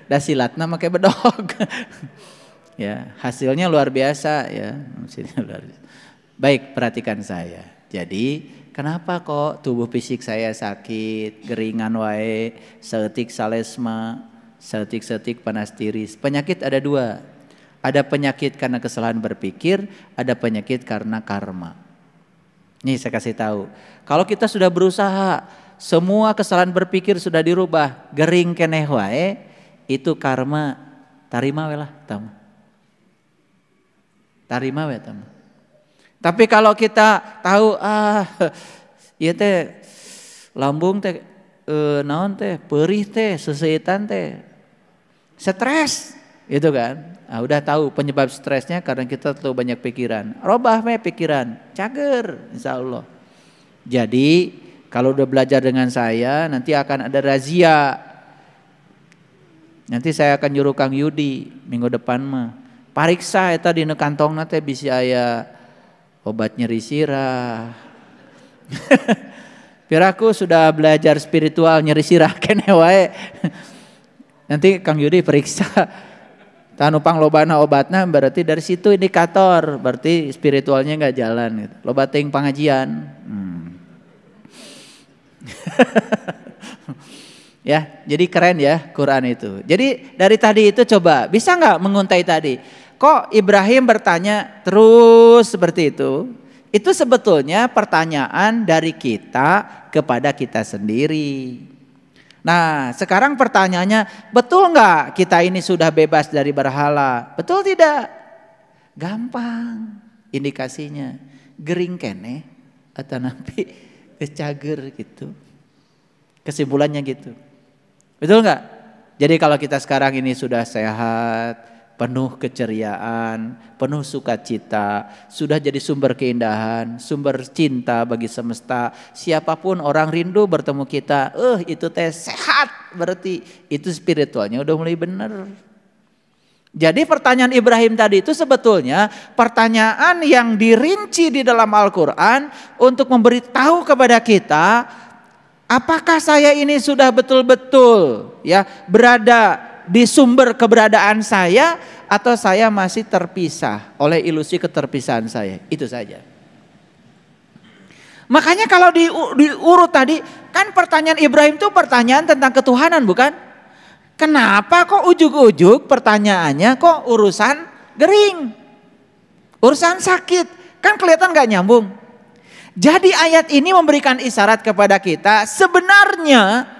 Da silatna make bedog. Ya, hasilnya luar biasa ya. Baik, perhatikan saya. Jadi, kenapa kok tubuh fisik saya sakit, geringan wae, seetik salesma, seetik panas tiris. Penyakit ada dua. Ada penyakit karena kesalahan berpikir, ada penyakit karena karma. Nih saya kasih tahu. Kalau kita sudah berusaha, semua kesalahan berpikir sudah dirubah, gering keneh wae, itu karma. Tarima we lah, tamu. Tarima we tamu. Tapi kalau kita tahu ieu teh lambung teh naon teh, perih teh, seseitan teh, stres, gitu kan? Nah, udah tahu penyebab stresnya karena kita terlalu banyak pikiran. Robah we pikiran, cager, insya Allah. Jadi kalau udah belajar dengan saya, nanti akan ada razia. Nanti saya akan nyuruh Kang Yudi minggu depan mah. Pariksa eta dina kantongna teh bisi aya obat nyeri sirah. Piraku sudah belajar spiritual nyeri sirah kene wae. Nanti Kang Yudi periksa. Tanupang lobana obatna berarti dari situ indikator, berarti spiritualnya nggak jalan gitu. Loba teuing pangajian. Ya, jadi keren ya Quran itu. Jadi dari tadi itu coba bisa nggak menguntai tadi? Kok Ibrahim bertanya terus seperti itu? Itu sebetulnya pertanyaan dari kita kepada kita sendiri. Nah sekarang pertanyaannya, betul nggak kita ini sudah bebas dari berhala? Betul tidak? Gampang indikasinya. Gering kene atau nabi kecager gitu. Kesimpulannya gitu. Betul nggak? Jadi kalau kita sekarang ini sudah sehat, penuh keceriaan, penuh sukacita, sudah jadi sumber keindahan, sumber cinta bagi semesta. Siapapun orang rindu bertemu kita, itu teh sehat, berarti itu spiritualnya udah mulai benar. Jadi pertanyaan Ibrahim tadi itu sebetulnya pertanyaan yang dirinci di dalam Al-Quran untuk memberitahu kepada kita, apakah saya ini sudah betul-betul ya berada di sumber keberadaan saya, atau saya masih terpisah oleh ilusi keterpisahan saya. Itu saja. Makanya kalau diurut tadi, kan pertanyaan Ibrahim itu pertanyaan tentang ketuhanan, bukan? Kenapa kok ujug-ujug pertanyaannya kok urusan gering, urusan sakit, kan kelihatan gak nyambung. Jadi ayat ini memberikan isyarat kepada kita, sebenarnya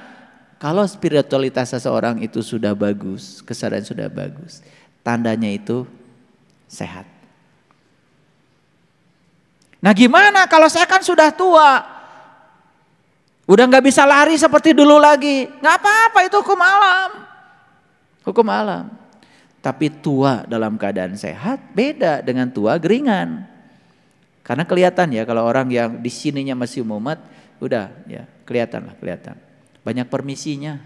kalau spiritualitas seseorang itu sudah bagus, kesadaran sudah bagus, tandanya itu sehat. Nah gimana kalau saya kan sudah tua, udah gak bisa lari seperti dulu lagi, gak apa-apa, itu hukum alam. Hukum alam. Tapi tua dalam keadaan sehat beda dengan tua geringan. Karena kelihatan ya kalau orang yang di sininya masih mumet, udah ya kelihatan. Banyak permisinya.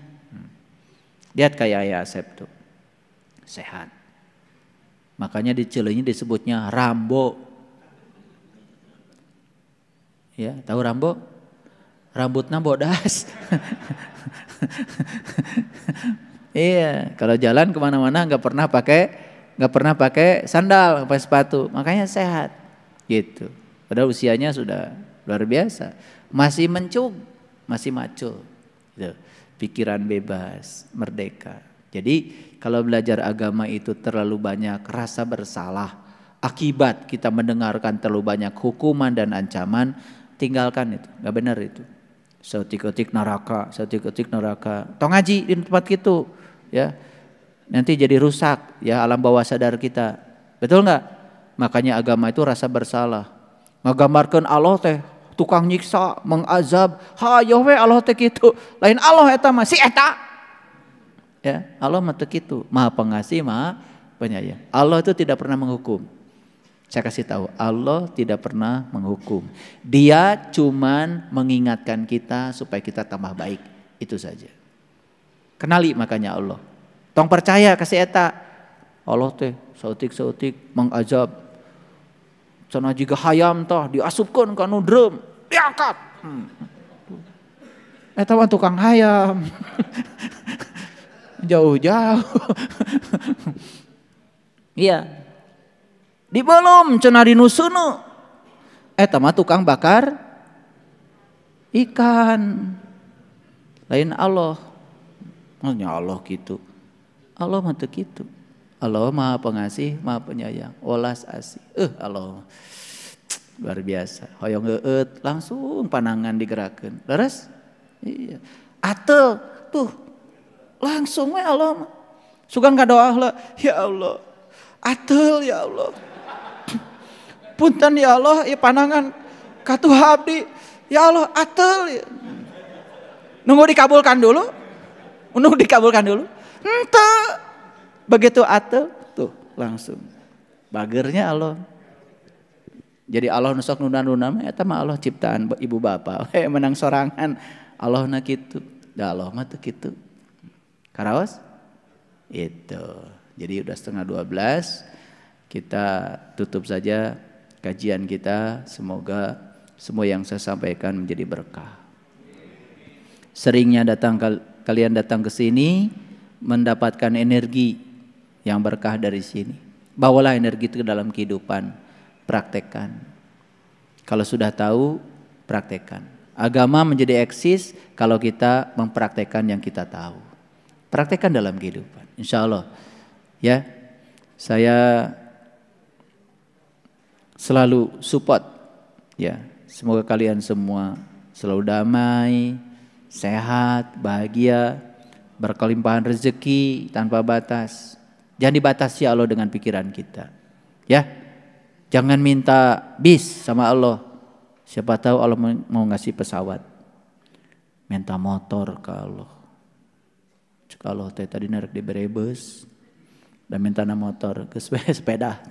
Lihat kayak Ayah Asep tuh. Sehat. Makanya di Cileunyi disebutnya Rambo. Ya, tahu Rambo? Rambutnya bodas. Iya, kalau jalan kemana-mana nggak pernah pakai sandal, pakai sepatu, makanya sehat, gitu. Padahal usianya sudah luar biasa, masih mencung, masih maco, gitu. Pikiran bebas, merdeka. Jadi kalau belajar agama itu terlalu banyak rasa bersalah, akibat kita mendengarkan terlalu banyak hukuman dan ancaman, tinggalkan itu, nggak benar itu. Seotik-otik neraka, seotik-otik neraka. Tong ngaji di tempat gitu, ya. Nanti jadi rusak ya alam bawah sadar kita. Betul nggak? Makanya agama itu rasa bersalah. Ngagambarkeun Allah teh tukang nyiksa, mengazab. Hayo we Allah teh kitu. Lain Allah eta mah si eta. Ya, Allah mah teu kitu. Maha Pengasih, Maha Penyayang. Allah itu tidak pernah menghukum. Saya kasih tahu, Allah tidak pernah menghukum. Dia cuman mengingatkan kita supaya kita tambah baik. Itu saja. Kenali makanya Allah. Tong percaya kasih eta. Allah teh sautik-sautik mengazab. Cenah jiga hayam tah diasupkeun ka nu drum, diangkat. Eta mah tukang hayam. Jauh-jauh. Iya. Di belum cenah dinusunu. Eta mah tukang bakar ikan. Lain Allah. Maksudnya Allah gitu. Allah mah teu kitu. Allah Maha Pengasih, Maha Penyayang. Welas asih. Allah luar biasa. Hoyong eueut langsung panangan digerakkeun. Leres? Iya. Atel tuh langsung we Allah mah. Sugan kadoa heula, ya Allah. Atel ya Allah. Punten ya Allah, ya panangan katuh abdi. Ya Allah, atel. Ya. Nunggu dikabulkan dulu. Henteu. Begitu atel, tuh langsung. Bagernya Allah. Jadi Allah nusok nuna-nuna, eta mah Allah ciptaan ibu bapa. Menang sorangan. Allah na kitu. Da Allah mah teu kitu. Karaos? Itu. Jadi udah 11:30. Kita tutup saja kajian kita, semoga semua yang saya sampaikan menjadi berkah. Seringnya kalian datang ke sini mendapatkan energi yang berkah dari sini. Bawalah energi itu ke dalam kehidupan, praktekkan. Kalau sudah tahu, praktekkan. Agama menjadi eksis kalau kita mempraktekkan yang kita tahu. Praktekkan dalam kehidupan, insya Allah. Ya, saya selalu support ya, semoga kalian semua selalu damai, sehat, bahagia, berkelimpahan rezeki tanpa batas. Jangan dibatasi Allah dengan pikiran kita. Ya. Jangan minta bis sama Allah. Siapa tahu Allah mau ngasih pesawat. Minta motor ke Allah. Cek Allah teh tadi narik di berebes dan minta motor ke sepeda.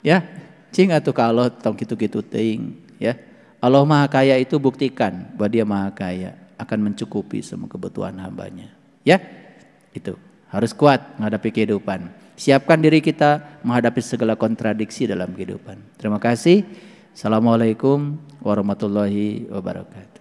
Ya, cing atuh ka Allah tong kitu-kitu teuing, ya. Allah Maha Kaya itu buktikan bahwa Dia Maha Kaya, akan mencukupi semua kebutuhan hambanya. Ya, itu harus kuat menghadapi kehidupan. Siapkan diri kita menghadapi segala kontradiksi dalam kehidupan. Terima kasih. Assalamualaikum warahmatullahi wabarakatuh.